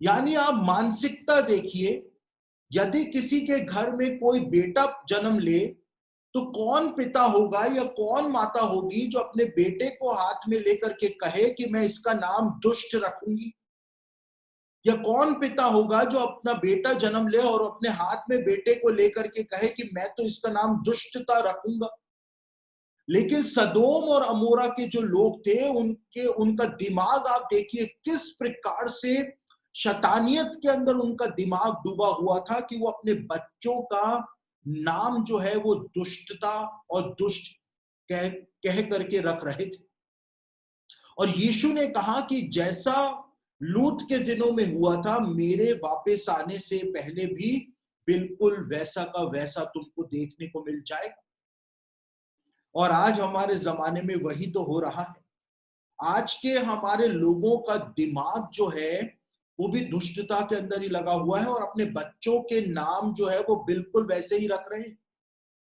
यानी आप मानसिकता देखिए, यदि किसी के घर में कोई बेटा जन्म ले तो कौन पिता होगा या कौन माता होगी जो अपने बेटे को हाथ में लेकर के कहे कि मैं इसका नाम दुष्ट रखूंगी, या कौन पिता होगा जो अपना बेटा जन्म ले और अपने हाथ में बेटे को लेकर के कहे कि मैं तो इसका नाम दुष्टता रखूंगा। लेकिन सदोम और अमोरा के जो लोग थे उनका दिमाग आप देखिए किस प्रकार से शैतानियत के अंदर उनका दिमाग डूबा हुआ था कि वो अपने बच्चों का नाम जो है वो दुष्टता और दुष्ट कह कह करके रख रहे थे। और यीशु ने कहा कि जैसा लूत के दिनों में हुआ था मेरे वापस आने से पहले भी बिल्कुल वैसा का वैसा तुमको देखने को मिल जाएगा। और आज हमारे जमाने में वही तो हो रहा है। आज के हमारे लोगों का दिमाग जो है वो भी दुष्टता के अंदर ही लगा हुआ है, और अपने बच्चों के नाम जो है वो बिल्कुल वैसे ही रख रहे हैं।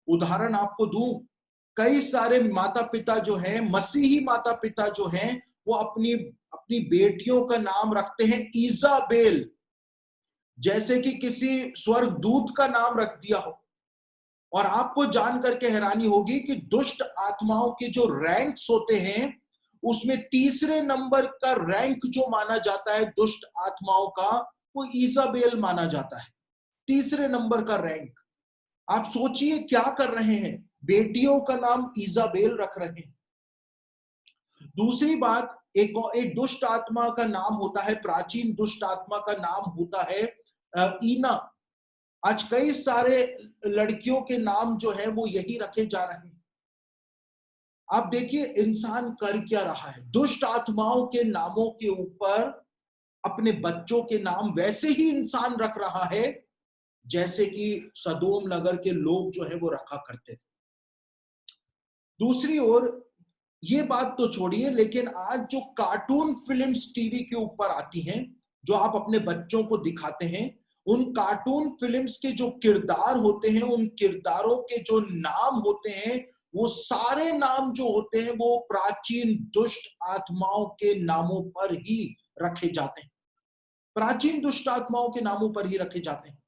उदाहरण आपको दूं, कई सारे माता पिता जो हैं, मसीही माता पिता जो हैं, वो अपनी अपनी बेटियों का नाम रखते हैं ईजाबेल, जैसे कि किसी स्वर्गदूत का नाम रख दिया हो। और आपको जान करके हैरानी होगी कि दुष्ट आत्माओं के जो रैंक्स होते हैं उसमें तीसरे नंबर का रैंक जो माना जाता है दुष्ट आत्माओं का, वो ईजाबेल माना जाता है, तीसरे नंबर का रैंक। आप सोचिए क्या कर रहे हैं, बेटियों का नाम ईजाबेल रख रहे हैं। दूसरी बात, एक दुष्ट आत्मा का नाम होता है, प्राचीन दुष्ट आत्मा का नाम होता है ईना। आज कई सारे लड़कियों के नाम जो है वो यही रखे जा रहे हैं। आप देखिए इंसान कर क्या रहा है, दुष्ट आत्माओं के नामों के ऊपर अपने बच्चों के नाम वैसे ही इंसान रख रहा है जैसे कि सदोम नगर के लोग जो है वो रखा करते थे। दूसरी ओर ये बात तो छोड़िए, लेकिन आज जो कार्टून फिल्म्स टीवी के ऊपर आती हैं जो आप अपने बच्चों को दिखाते हैं, उन कार्टून फिल्म्स के जो किरदार होते हैं उन किरदारों के जो नाम होते हैं वो सारे नाम जो होते हैं वो प्राचीन दुष्ट आत्माओं के नामों पर ही रखे जाते हैं, प्राचीन दुष्ट आत्माओं के नामों पर ही रखे जाते हैं।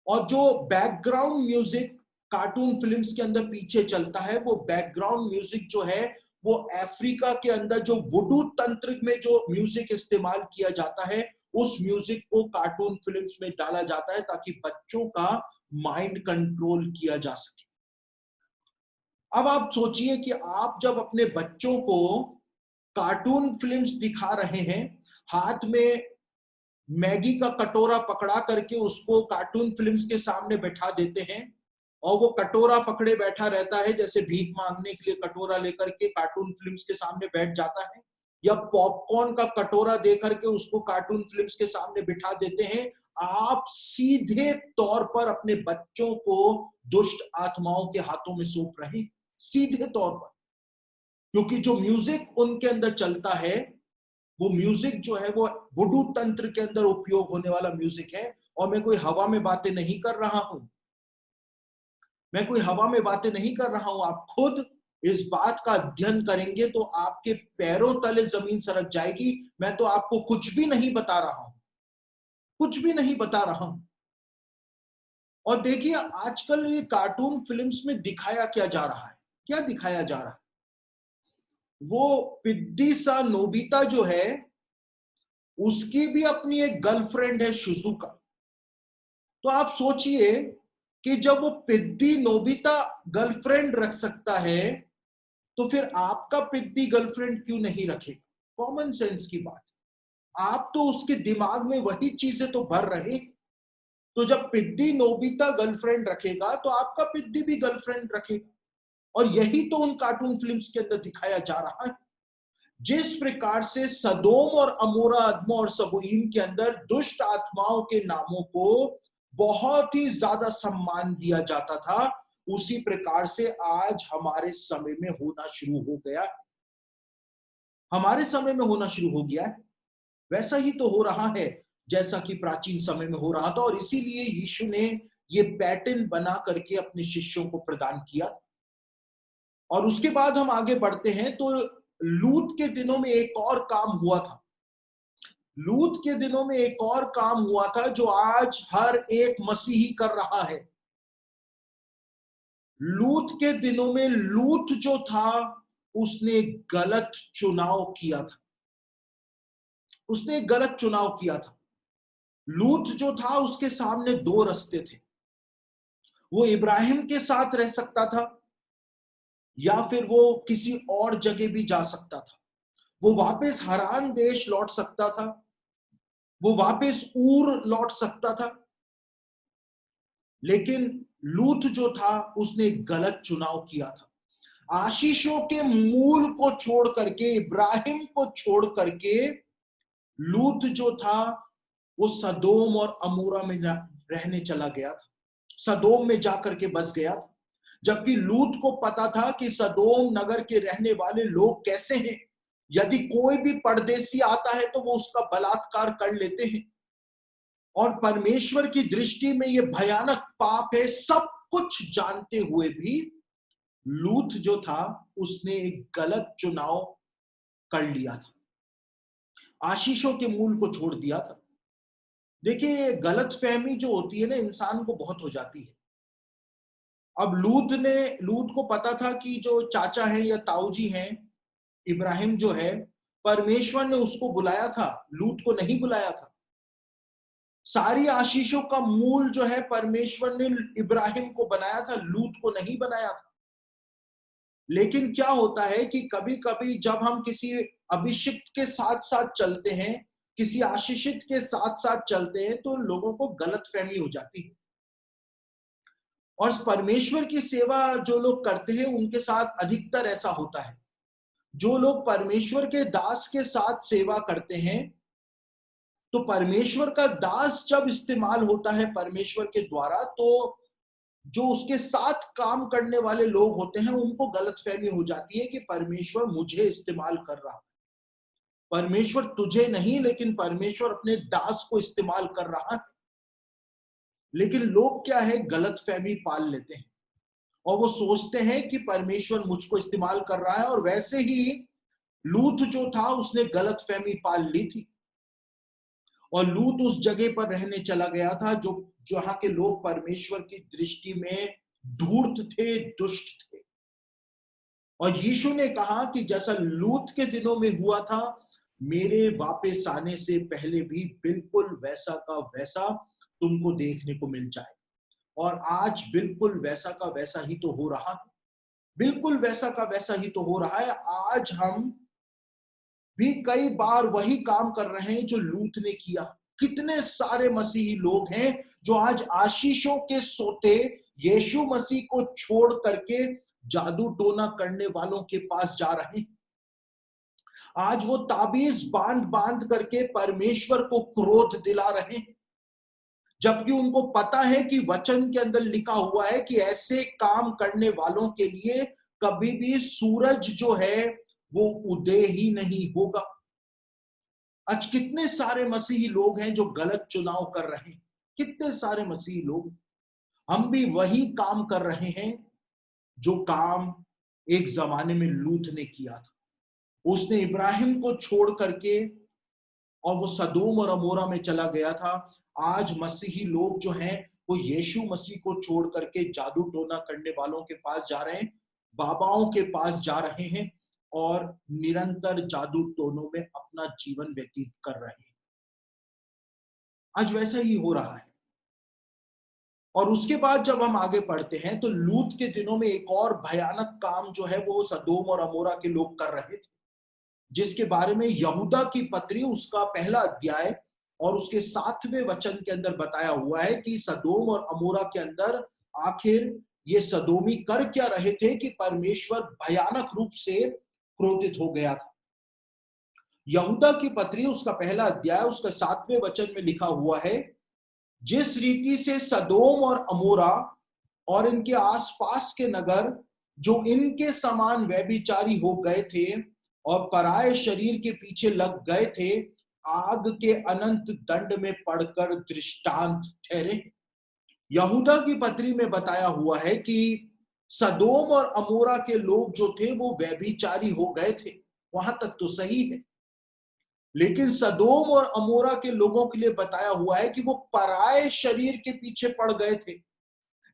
और जो बैकग्राउंड म्यूजिक कार्टून फिल्म्स के अंदर पीछे चलता है वो बैकग्राउंड म्यूजिक जो है वो अफ्रीका के अंदर जो वुडू तंत्र में जो म्यूजिक इस्तेमाल किया जाता है उस म्यूजिक को कार्टून फिल्म्स में डाला जाता है ताकि बच्चों का माइंड कंट्रोल किया जा सके। अब आप सोचिए कि आप जब अपने बच्चों को कार्टून फिल्म्स दिखा रहे हैं, हाथ में मैगी का कटोरा पकड़ा करके उसको कार्टून फिल्म्स के सामने बैठा देते हैं, और वो कटोरा पकड़े बैठा रहता है जैसे भीख मांगने के लिए कटोरा लेकर के कार्टून फिल्म्स के सामने बैठ जाता है, या पॉपकॉर्न का कटोरा दे करके उसको कार्टून फिल्म्स के सामने बिठा देते हैं। आप सीधे तौर पर अपने बच्चों को दुष्ट आत्माओं के हाथों में सौंप रहे हैं, सीधे तौर पर। क्योंकि जो म्यूजिक उनके अंदर चलता है वो म्यूजिक जो है वो वुडू तंत्र के अंदर उपयोग होने वाला म्यूजिक है। और मैं कोई हवा में बातें नहीं कर रहा हूं, मैं कोई हवा में बातें नहीं कर रहा हूं। आप खुद इस बात का अध्ययन करेंगे तो आपके पैरों तले जमीन सरक जाएगी। मैं तो आपको कुछ भी नहीं बता रहा हूं, कुछ भी नहीं बता रहा हूं। और देखिए आजकल ये कार्टून फिल्म्स में दिखाया क्या जा रहा है, क्या दिखाया जा रहा है। वो पिद्दी सा नोबिता जो है, उसकी भी अपनी एक गर्लफ्रेंड है शिजुका। तो आप सोचिए कि जब वो पिद्दी नोबिता गर्लफ्रेंड रख सकता है, तो फिर आपका पिद्दी गर्लफ्रेंड क्यों नहीं रखेगा? कॉमन सेंस की बात। आप तो उसके दिमाग में वही चीजें तो भर रहे। तो जब पिद्दी नोबिता गर्लफ्रेंड रखेगा, तो आपका पिद्दी भी गर्लफ्रेंड रखेगा। और यही तो उन कार्टून फिल्म्स के अंदर दिखाया जा रहा है। जिस प्रकार से सदोम और अमोरा, अदमा और सबोईम के अंदर दुष्ट आत्माओं के नामों को बहुत ही ज्यादा सम्मान दिया जाता था, उसी प्रकार से आज हमारे समय में होना शुरू हो गया। हमारे समय में होना शुरू हो गया है। वैसा ही तो हो रहा है जैसा कि प्राचीन समय में हो रहा था। और इसीलिए यीशु ने ये पैटर्न बना करके अपने शिष्यों को प्रदान किया। और उसके बाद हम आगे बढ़ते हैं तो लूत के दिनों में एक और काम हुआ था। लूत के दिनों में एक और काम हुआ था जो आज हर एक मसीही कर रहा है। लूत के दिनों में लूत जो था, उसने गलत चुनाव किया था। उसने एक गलत चुनाव किया था। लूत जो था, उसके सामने दो रास्ते थे। वो इब्राहिम के साथ रह सकता था, या फिर वो किसी और जगह भी जा सकता था। वो वापस हरान देश लौट सकता था, वो वापस ऊर लौट सकता था। लेकिन लूत जो था, उसने गलत चुनाव किया था। आशीषों के मूल को छोड़ करके, इब्राहिम को छोड़ करके लूत जो था, वो सदोम और अमोरा में रहने चला गया था। सदोम में जाकर के बस गया था। जबकि लूत को पता था कि सदोम नगर के रहने वाले लोग कैसे हैं। यदि कोई भी परदेसी आता है तो वो उसका बलात्कार कर लेते हैं, और परमेश्वर की दृष्टि में ये भयानक पाप है। सब कुछ जानते हुए भी लूत जो था, उसने एक गलत चुनाव कर लिया था। आशीषों के मूल को छोड़ दिया था। देखिए, गलत फहमी जो होती है ना, इंसान को बहुत हो जाती है। अब लूत को पता था कि जो चाचा है या ताऊजी हैं, इब्राहिम जो है, परमेश्वर ने उसको बुलाया था, लूत को नहीं बुलाया था। सारी आशीषों का मूल जो है, परमेश्वर ने इब्राहिम को बनाया था, लूत को नहीं बनाया था। लेकिन क्या होता है कि कभी कभी जब हम किसी अभिषिक्त के साथ साथ चलते हैं, किसी आशीषित के साथ साथ चलते हैं, तो लोगों को गलतफहमी हो जाती है। और परमेश्वर की सेवा जो लोग करते हैं, उनके साथ अधिकतर ऐसा होता है। जो लोग परमेश्वर के दास के साथ सेवा करते हैं, तो परमेश्वर का दास जब इस्तेमाल होता है परमेश्वर के द्वारा, तो जो उसके साथ काम करने वाले लोग होते हैं, उनको गलतफहमी हो जाती है कि परमेश्वर मुझे इस्तेमाल कर रहा है। परमेश्वर तुझे नहीं, लेकिन परमेश्वर अपने दास को इस्तेमाल कर रहा है। लेकिन लोग क्या है, गलतफहमी पाल लेते हैं और वो सोचते हैं कि परमेश्वर मुझको इस्तेमाल कर रहा है। और वैसे ही लूत जो था, उसने गलतफहमी पाल ली थी, और लूत उस जगह पर रहने चला गया था जो जहां के लोग परमेश्वर की दृष्टि में धूर्त थे, दुष्ट थे। और यीशु ने कहा कि जैसा लूत के दिनों में हुआ था, मेरे वापस आने से पहले भी बिल्कुल वैसा का वैसा तुमको देखने को मिल जाए। और आज बिल्कुल वैसा का वैसा ही तो हो रहा है। बिल्कुल वैसा का वैसा ही तो हो रहा है। आज हम भी कई बार वही काम कर रहे हैं जो लूत ने किया। कितने सारे मसीही लोग हैं जो आज आशीषों के सोते यीशु मसीह को छोड़ करके जादू टोना करने वालों के पास जा रहे हैं। आज वो ताबीज बांध बांध करके परमेश्वर को क्रोध दिला रहे हैं, जबकि उनको पता है कि वचन के अंदर लिखा हुआ है कि ऐसे काम करने वालों के लिए कभी भी सूरज जो है वो उदय ही नहीं होगा। आज कितने सारे मसीही लोग हैं जो गलत चुनाव कर रहे हैं। कितने सारे मसीही लोग। हम भी वही काम कर रहे हैं जो काम एक जमाने में लूत ने किया था। उसने इब्राहिम को छोड़ करके और वो सदोम और अमोरा में चला गया था। आज मसीही लोग जो हैं, वो यीशु मसीह को छोड़ करके जादू टोना करने वालों के पास जा रहे हैं, बाबाओं के पास जा रहे हैं। और निरंतर जादू टोनों में अपना जीवन व्यतीत कर रहे हैं। आज वैसा ही हो रहा है। और उसके बाद जब हम आगे पढ़ते हैं तो लूत के दिनों में एक और भयानक काम जो है वो सदोम और अमोरा के लोग कर रहे थे, जिसके बारे में यहूदा की पत्री उसका पहला अध्याय और उसके 7वें वचन के अंदर बताया हुआ है कि सदोम और अमोरा के अंदर आखिर ये सदोमी कर क्या रहे थे कि परमेश्वर भयानक रूप से क्रोधित हो गया था। यहूदा की पत्री उसका पहला अध्याय उसका 7वें वचन में लिखा हुआ है, जिस रीति से सदोम और अमोरा और इनके आसपास के नगर जो इनके समान व्यभिचारी हो गए थे और पराये शरीर के पीछे लग गए थे, आग के अनंत दंड में पड़कर दृष्टांत ठहरे। यहूदा की पत्री में बताया हुआ है कि सदोम और अमोरा के लोग जो थे वो व्यभिचारी हो गए थे, वहां तक तो सही है। लेकिन सदोम और अमोरा के लोगों के लिए बताया हुआ है कि वो पराये शरीर के पीछे पड़ गए थे।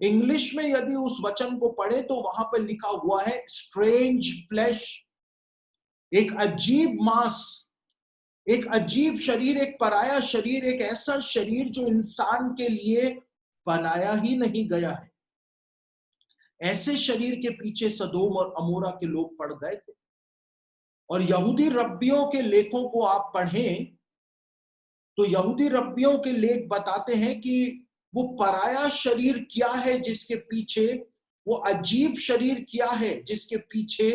इंग्लिश में यदि उस वचन को पढ़े तो वहां पर लिखा हुआ है स्ट्रेंज फ्लैश, एक अजीब मांस, एक अजीब शरीर, एक पराया शरीर, एक ऐसा शरीर जो इंसान के लिए बनाया ही नहीं गया है। ऐसे शरीर के पीछे सदोम और अमोरा के लोग पड़ गए थे। और यहूदी रब्बियों के लेखों को आप पढ़ें तो यहूदी रब्बियों के लेख बताते हैं कि वो पराया शरीर क्या है जिसके पीछे, वो अजीब शरीर क्या है जिसके पीछे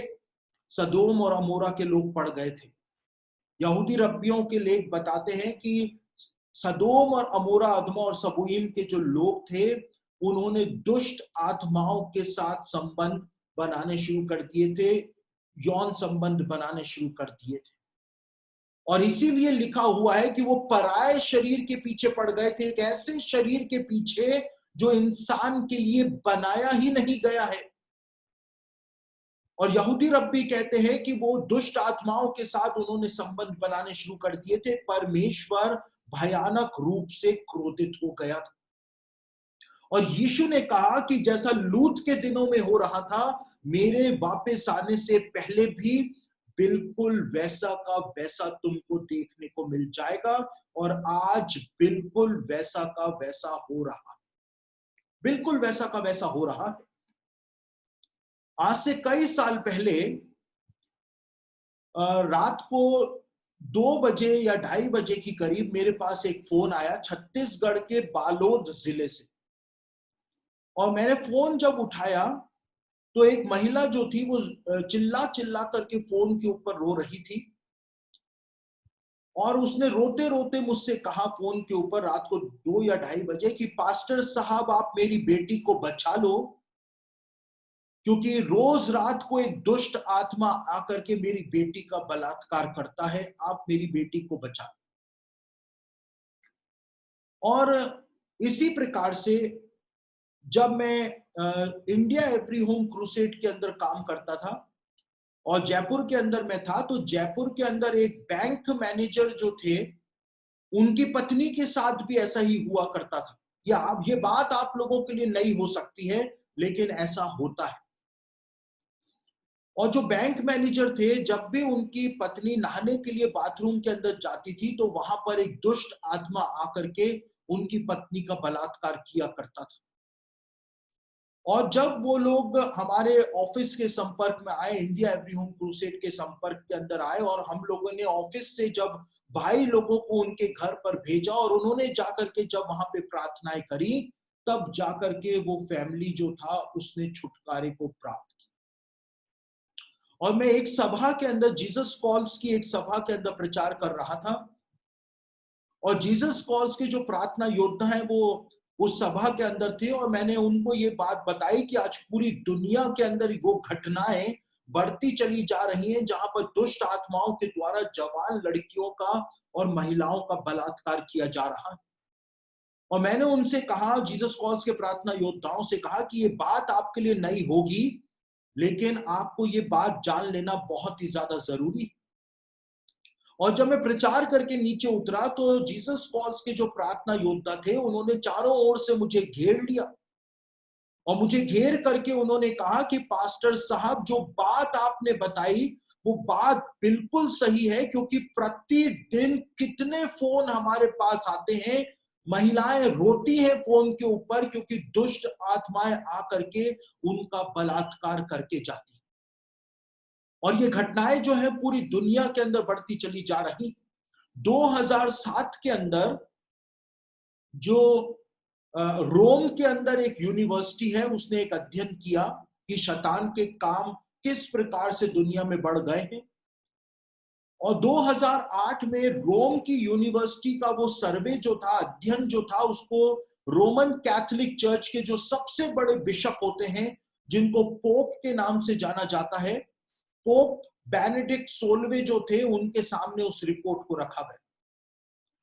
सदोम और अमोरा के लोग पड़ गए थे। यहूदी रब्बियों के लेख बताते हैं कि सदोम और अमोरा, अदमा और सबूईम के जो लोग थे उन्होंने दुष्ट आत्माओं के साथ संबंध बनाने शुरू कर दिए थे, यौन संबंध बनाने शुरू कर दिए थे। और इसीलिए लिखा हुआ है कि वो पराये शरीर के पीछे पड़ गए थे, एक ऐसे शरीर के पीछे जो इंसान के लिए बनाया ही नहीं गया है। और यहूदी रब्बी कहते हैं कि वो दुष्ट आत्माओं के साथ उन्होंने संबंध बनाने शुरू कर दिए थे। परमेश्वर भयानक रूप से क्रोधित हो गया था। और यीशु ने कहा कि जैसा लूत के दिनों में हो रहा था, मेरे वापस आने से पहले भी बिल्कुल वैसा का वैसा तुमको देखने को मिल जाएगा। और आज बिल्कुल वैसा का वैसा हो रहा है, बिल्कुल वैसा का वैसा हो रहा है। आज से कई साल पहले रात को 2 बजे या 2:30 के करीब मेरे पास एक फोन आया छत्तीसगढ़ के बालोद जिले से। और मैंने फोन जब उठाया तो एक महिला जो थी वो चिल्ला चिल्ला करके फोन के ऊपर रो रही थी। और उसने रोते रोते मुझसे कहा फोन के ऊपर रात को 2 या 2:30 कि पास्टर साहब आप मेरी बेटी को बचा लो, क्योंकि रोज रात को एक दुष्ट आत्मा आकर के मेरी बेटी का बलात्कार करता है, आप मेरी बेटी को बचा लो। और इसी प्रकार से जब मैं इंडिया एवरी होम क्रूसेड के अंदर काम करता था और जयपुर के अंदर मैं था, तो जयपुर के अंदर एक बैंक मैनेजर जो थे उनकी पत्नी के साथ भी ऐसा ही हुआ करता था। ये बात आप लोगों के लिए नई हो सकती है, लेकिन ऐसा होता है। और जो बैंक मैनेजर थे, जब भी उनकी पत्नी नहाने के लिए बाथरूम के अंदर जाती थी तो वहां पर एक दुष्ट आत्मा आकर के उनकी पत्नी का बलात्कार किया करता था। और जब वो लोग हमारे ऑफिस के संपर्क में आए, इंडिया एवरी होम क्रूसेड के संपर्क के अंदर आए, और हम लोगों ने ऑफिस से जब भाई लोगों को उनके घर पर भेजा और उन्होंने जाकर के जब वहां पे प्रार्थनाएं करी, तब जाकर के वो फैमिली जो था उसने छुटकारे को प्राप्त। और मैं एक सभा के अंदर, जीसस कॉल्स की एक सभा के अंदर प्रचार कर रहा था, और जीसस कॉल्स के जो प्रार्थना योद्धा हैं वो उस सभा के अंदर थे। और मैंने उनको ये बात बताई कि आज पूरी दुनिया के अंदर वो घटनाएं बढ़ती चली जा रही हैं जहां पर दुष्ट आत्माओं के द्वारा जवान लड़कियों का और महिलाओं का बलात्कार किया जा रहा है। और मैंने उनसे कहा, जीसस कॉल्स के प्रार्थना योद्धाओं से कहा कि ये बात आपके लिए नई होगी, लेकिन आपको ये बात जान लेना बहुत ही ज्यादा जरूरी है। और जब मैं प्रचार करके नीचे उतरा तो जीसस कॉल्स के जो प्रार्थना योद्धा थे उन्होंने चारों ओर से मुझे घेर लिया, और मुझे घेर करके उन्होंने कहा कि पास्टर साहब, जो बात आपने बताई वो बात बिल्कुल सही है, क्योंकि प्रतिदिन कितने फोन हमारे पास आते हैं, महिलाएं रोती हैं फोन के ऊपर, क्योंकि दुष्ट आत्माएं आकर के उनका बलात्कार करके जाती हैं। और ये घटनाएं जो है पूरी दुनिया के अंदर बढ़ती चली जा रही। 2007 के अंदर जो रोम के अंदर एक यूनिवर्सिटी है, उसने एक अध्ययन किया कि शैतान के काम किस प्रकार से दुनिया में बढ़ गए हैं। और 2008 में रोम की यूनिवर्सिटी का वो सर्वे जो था, अध्ययन जो था, उसको रोमन कैथोलिक चर्च के जो सबसे बड़े बिशप होते हैं, जिनको पोप के नाम से जाना जाता है, पोप बेनेडिक्ट 16वें जो थे, उनके सामने उस रिपोर्ट को रखा गया।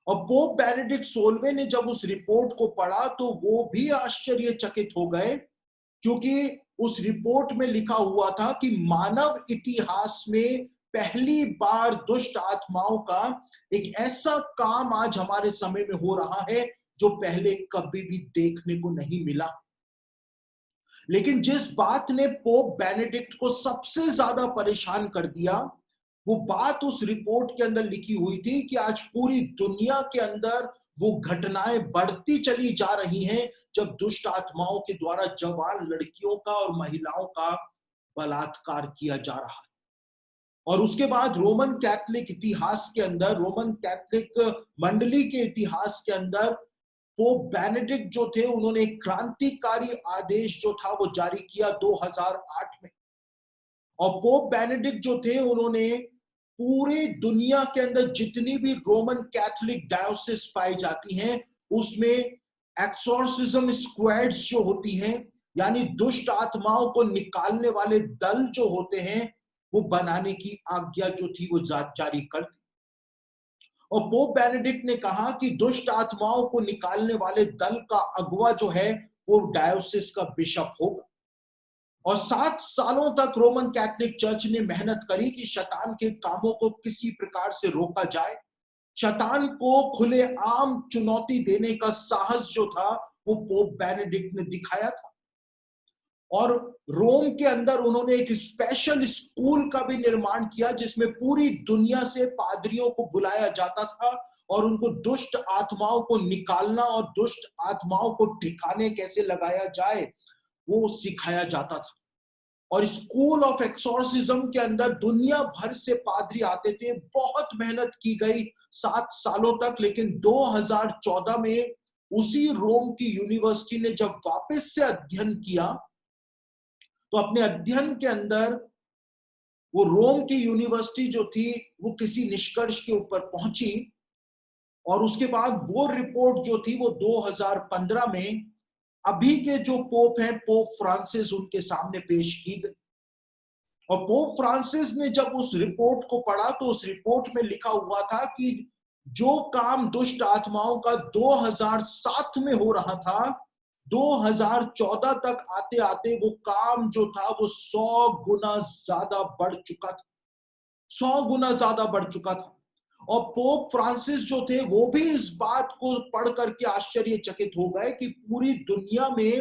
और पोप बेनेडिक्ट 16वें ने जब उस रिपोर्ट को पढ़ा तो वो भी आश्चर्यचकित हो गए, क्योंकि उस रिपोर्ट में लिखा हुआ था कि मानव इतिहास में पहली बार दुष्ट आत्माओं का एक ऐसा काम आज हमारे समय में हो रहा है जो पहले कभी भी देखने को नहीं मिला। लेकिन जिस बात ने पोप बेनेडिक्ट को सबसे ज्यादा परेशान कर दिया, वो बात उस रिपोर्ट के अंदर लिखी हुई थी कि आज पूरी दुनिया के अंदर वो घटनाएं बढ़ती चली जा रही हैं, जब दुष्ट आत्माओं के द्वारा जवान लड़कियों का और महिलाओं का बलात्कार किया जा रहा है। और उसके बाद रोमन कैथोलिक इतिहास के अंदर, रोमन कैथोलिक मंडली के इतिहास के अंदर पोप बेनेडिक्ट जो थे, उन्होंने एक क्रांतिकारी आदेश जो था वो जारी किया 2008 में। और पोप बेनेडिक्ट जो थे, उन्होंने पूरी दुनिया के अंदर जितनी भी रोमन कैथोलिक डायोसिस पाई जाती हैं, उसमें एक्सोर्सिज्म स्क्वाड्स जो होती हैं, यानी दुष्ट आत्माओं को निकालने वाले दल जो होते हैं, वो बनाने की आज्ञा जो थी वो जारी कर दी। और पोप बेनेडिक्ट ने कहा कि दुष्ट आत्माओं को निकालने वाले दल का अगुवा जो है वो डायोसिस का बिशप होगा। और 7 सालों तक रोमन कैथोलिक चर्च ने मेहनत करी कि शैतान के कामों को किसी प्रकार से रोका जाए। शैतान को खुलेआम चुनौती देने का साहस जो था वो पोप बेनेडिक्ट ने दिखाया था। और रोम के अंदर उन्होंने एक स्पेशल स्कूल का भी निर्माण किया, जिसमें पूरी दुनिया से पादरियों को बुलाया जाता था और उनको दुष्ट आत्माओं को निकालना और दुष्ट आत्माओं को ठिकाने कैसे लगाया जाए वो सिखाया जाता था। और स्कूल ऑफ एक्सोर्सिज्म के अंदर दुनिया भर से पादरी आते थे। बहुत मेहनत की गई 7 सालों तक, लेकिन 2014 में उसी रोम की यूनिवर्सिटी ने जब वापस से अध्ययन किया, तो अपने अध्ययन के अंदर वो रोम की यूनिवर्सिटी जो थी वो किसी निष्कर्ष के ऊपर पहुंची। और उसके बाद वो रिपोर्ट जो थी वो 2015 में अभी के जो पोप हैं, पोप फ्रांसिस, उनके सामने पेश की गई। और पोप फ्रांसिस ने जब उस रिपोर्ट को पढ़ा तो उस रिपोर्ट में लिखा हुआ था कि जो काम दुष्ट आत्माओं का 2007 में हो रहा था, 2014 तक आते आते वो काम जो था वो 100 गुना ज्यादा बढ़ चुका था। 100 गुना ज्यादा बढ़ चुका था। और पोप फ्रांसिस जो थे वो भी इस बात को पढ़ करके आश्चर्यचकित हो गए कि पूरी दुनिया में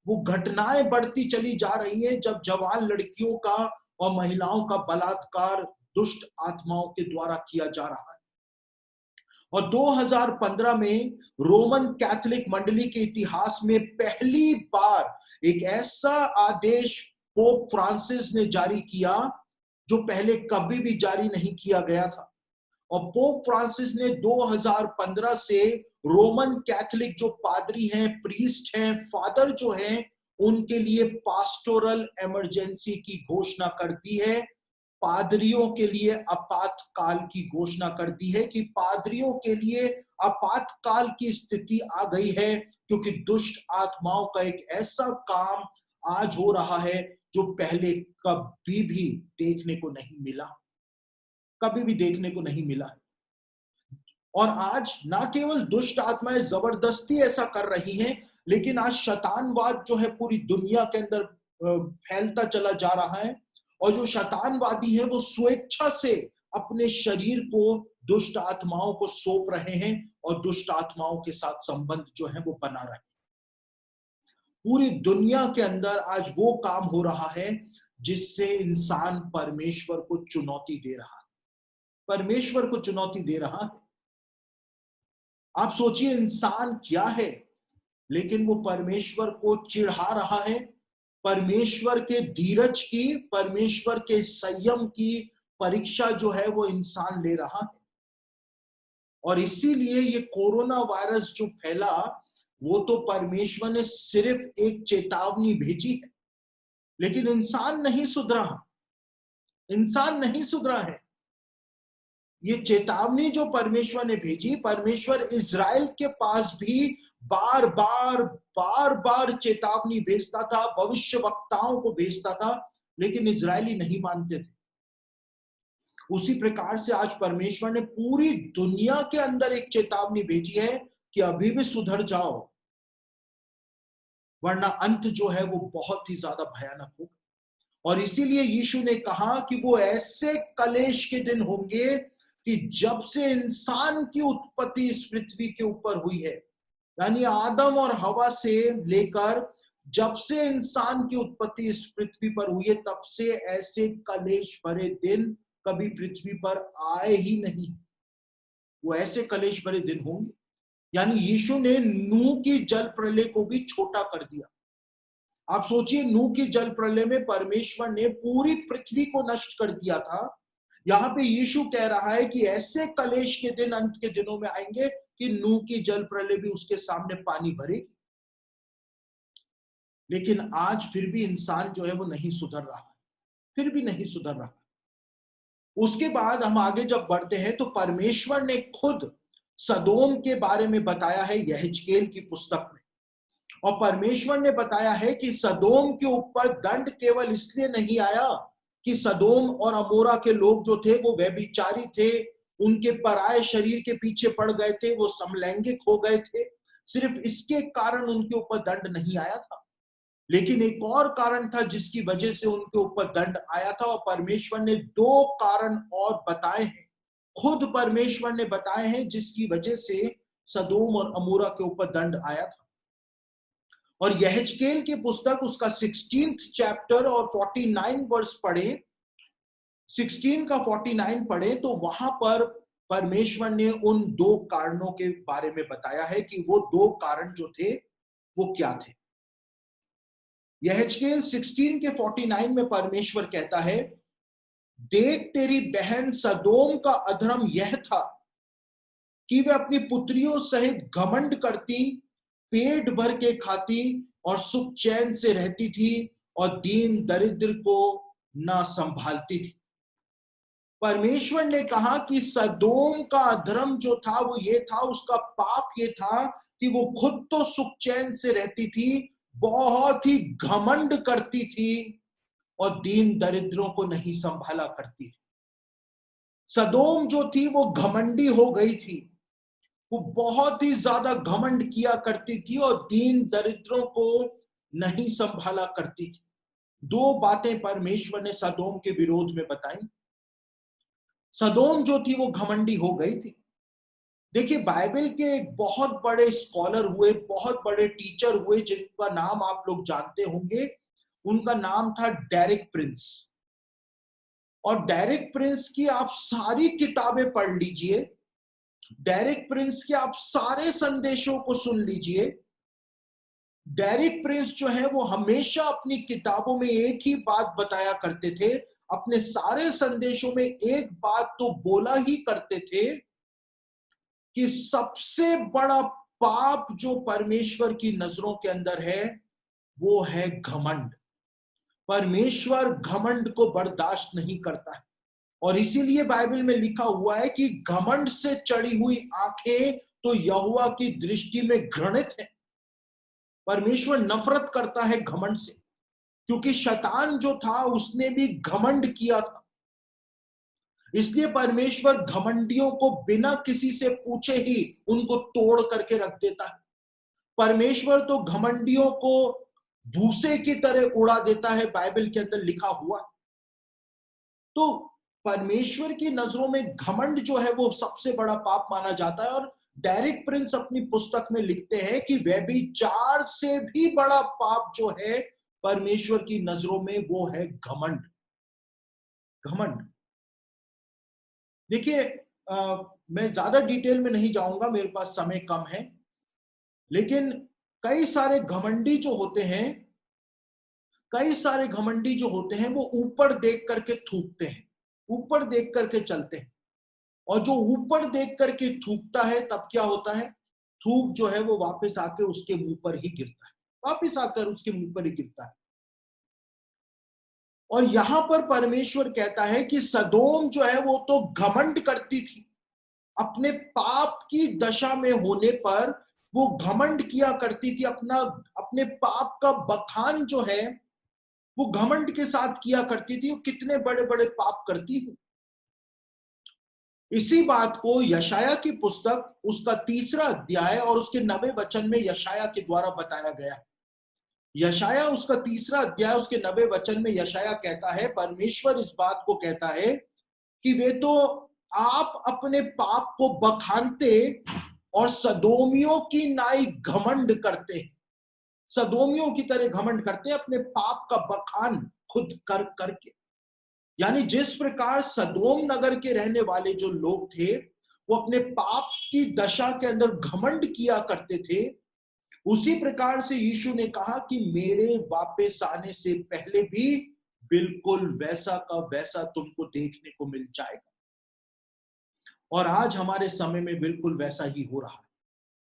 वो घटनाएं बढ़ती चली जा रही हैं, जब जवान लड़कियों का और महिलाओं का बलात्कार दुष्ट आत्माओं के द्वारा किया जा रहा है। और 2015 में रोमन कैथोलिक मंडली के इतिहास में पहली बार एक ऐसा आदेश पोप फ्रांसिस ने जारी किया जो पहले कभी भी जारी नहीं किया गया था। और पोप फ्रांसिस ने 2015 से रोमन कैथोलिक जो पादरी हैं, प्रीस्ट हैं, फादर जो हैं, उनके लिए पास्टोरल इमरजेंसी की घोषणा कर दी है। पादरियों के लिए आपातकाल की घोषणा कर दी है कि पादरियों के लिए आपातकाल की स्थिति आ गई है, क्योंकि दुष्ट आत्माओं का एक ऐसा काम आज हो रहा है जो पहले कभी भी देखने को नहीं मिला, कभी भी देखने को नहीं मिला। और आज ना केवल दुष्ट आत्माएं जबरदस्ती ऐसा कर रही हैं, लेकिन आज शैतानवाद जो है पूरी दुनिया के अंदर फैलता चला जा रहा है। और जो शैतानवादी है वो स्वेच्छा से अपने शरीर को दुष्ट आत्माओं को सौंप रहे हैं और दुष्ट आत्माओं के साथ संबंध जो है वो बना रहे हैं। पूरी दुनिया के अंदर आज वो काम हो रहा है जिससे इंसान परमेश्वर को चुनौती दे रहा है, परमेश्वर को चुनौती दे रहा है। आप सोचिए इंसान क्या है, लेकिन वो परमेश्वर को चिढ़ा रहा है, परमेश्वर के धीरज की, परमेश्वर के संयम की परीक्षा जो है वो इंसान ले रहा है। और इसीलिए ये कोरोना वायरस जो फैला, वो तो परमेश्वर ने सिर्फ एक चेतावनी भेजी है, लेकिन इंसान नहीं सुधरा, इंसान नहीं सुधरा है। ये चेतावनी जो परमेश्वर ने भेजी, परमेश्वर इज़राइल के पास भी बार बार चेतावनी भेजता था, भविष्य वक्ताओं को भेजता था, लेकिन इज़राइली नहीं मानते थे। उसी प्रकार से आज परमेश्वर ने पूरी दुनिया के अंदर एक चेतावनी भेजी है कि अभी भी सुधर जाओ, वरना अंत जो है वो बहुत ही ज्यादा भयानक होगा। और इसीलिए यीशु ने कहा कि वो ऐसे कलेश के दिन होंगे कि जब से इंसान की उत्पत्ति इस पृथ्वी के ऊपर हुई है, यानी आदम और हवा से लेकर जब से इंसान की उत्पत्ति इस पृथ्वी पर हुई है, तब से ऐसे कलेश भरे दिन कभी पृथ्वी पर आए ही नहीं। वो ऐसे कलेश भरे दिन होंगे। यानी यीशु ने नूह की जल प्रलय को भी छोटा कर दिया। आप सोचिए, नूह की जल प्रलय में परमेश्वर ने पूरी पृथ्वी को नष्ट कर दिया था। यहां पे यीशु कह रहा है कि ऐसे कलेश के दिन अंत के दिनों में आएंगे कि नूह की जल प्रलय भी उसके सामने पानी भरेगी। लेकिन आज फिर भी इंसान जो है वो नहीं सुधर रहा, फिर भी नहीं सुधर रहा। उसके बाद हम आगे जब बढ़ते हैं तो परमेश्वर ने खुद सदोम के बारे में बताया है यहेजकेल की पुस्तक में। और परमेश्वर ने बताया है कि सदोम के ऊपर दंड केवल इसलिए नहीं आया कि सदोम और अमोरा के लोग जो थे वो व्यभिचारी थे, उनके पराये शरीर के पीछे पड़ गए थे, वो समलैंगिक हो गए थे, सिर्फ इसके कारण उनके ऊपर दंड नहीं आया था, लेकिन एक और कारण था जिसकी वजह से उनके ऊपर दंड आया था। और परमेश्वर ने 2 कारण और बताए हैं, खुद परमेश्वर ने बताए हैं जिसकी वजह से सदोम और अमोरा के ऊपर दंड आया था। और यहेजकेल की पुस्तक उसका 16th चैप्टर और 49 वर्स पढ़े, 16 का 49 पढ़े, तो वहां पर परमेश्वर ने उन 2 कारणों के बारे में बताया है कि वो 2 कारण जो थे वो क्या थे। यहेजकेल 16 के 49 में परमेश्वर कहता है, देख तेरी बहन सदोम का अधर्म यह था कि वे अपनी पुत्रियों सहित घमंड करती, पेट भर के खाती और सुख चैन से रहती थी और दीन दरिद्र को ना संभालती थी। परमेश्वर ने कहा कि सदोम का अधर्म जो था वो ये था, उसका पाप ये था कि वो खुद तो सुख चैन से रहती थी, बहुत ही घमंड करती थी और दीन दरिद्रों को नहीं संभाला करती थी। सदोम जो थी वो घमंडी हो गई थी, वो बहुत ही ज्यादा घमंड किया करती थी और दीन दरिद्रों को नहीं संभाला करती थी। 2 बातें परमेश्वर ने सदोम के विरोध में बताई। सदोम जो थी वो घमंडी हो गई थी। देखिए, बाइबल के एक बहुत बड़े स्कॉलर हुए, बहुत बड़े टीचर हुए, जिनका नाम आप लोग जानते होंगे। उनका नाम था डेरिक प्रिंस। और डेरिक प्रिंस की आप सारी किताबें पढ़ लीजिए, डेरिक प्रिंस के आप सारे संदेशों को सुन लीजिए। डेरिक प्रिंस जो है वो हमेशा अपनी किताबों में एक ही बात बताया करते थे, अपने सारे संदेशों में एक बात तो बोला ही करते थे कि सबसे बड़ा पाप जो परमेश्वर की नजरों के अंदर है वो है घमंड। परमेश्वर घमंड को बर्दाश्त नहीं करता है। और इसीलिए बाइबल में लिखा हुआ है कि घमंड से चढ़ी हुई आंखें तो यहोवा की दृष्टि में घृणित है। परमेश्वर नफरत करता है घमंड से, क्योंकि शैतान जो था उसने भी घमंड किया था। इसलिए परमेश्वर घमंडियों को बिना किसी से पूछे ही उनको तोड़ करके रख देता है। परमेश्वर तो घमंडियों को भूसे की तरह उड़ा देता है, बाइबल के अंदर लिखा हुआ। तो परमेश्वर की नजरों में घमंड जो है वो सबसे बड़ा पाप माना जाता है। और डेरिक प्रिंस अपनी पुस्तक में लिखते हैं कि व्यभिचार से भी बड़ा पाप जो है परमेश्वर की नजरों में वो है घमंड। घमंड। देखिए, मैं ज्यादा डिटेल में नहीं जाऊंगा, मेरे पास समय कम है, लेकिन कई सारे घमंडी जो होते हैं, कई सारे घमंडी जो होते हैं वो ऊपर देख करके थूकते हैं, ऊपर देख करके चलते हैं। और जो ऊपर देख करके थूकता है तब क्या होता है, थूक जो है वो वापस आके उसके मुंह पर ही गिरता है, वापस आकर उसके मुंह पर ही गिरता है। और यहां पर परमेश्वर कहता है कि सदोम जो है वो तो घमंड करती थी, अपने पाप की दशा में होने पर वो घमंड किया करती थी, अपने पाप का बखान जो है वो घमंड के साथ किया करती थी, वो कितने बड़े बड़े पाप करती है। इसी बात को यशाया की पुस्तक उसका 3रा अध्याय और उसके 9वें वचन में यशाया के द्वारा बताया गया है। यशाया उसका 3रा अध्याय उसके 9वें वचन में यशाया कहता है, परमेश्वर इस बात को कहता है कि वे तो आप अपने पाप को बखानते और सदोमियों की नाई घमंड करते, सदोमियों की तरह घमंड करते, अपने पाप का बखान खुद कर करके। यानी जिस प्रकार सदोम नगर के रहने वाले जो लोग थे वो अपने पाप की दशा के अंदर घमंड किया करते थे, उसी प्रकार से यीशु ने कहा कि मेरे वापस आने से पहले भी बिल्कुल वैसा का वैसा तुमको देखने को मिल जाएगा। और आज हमारे समय में बिल्कुल वैसा ही हो रहा है,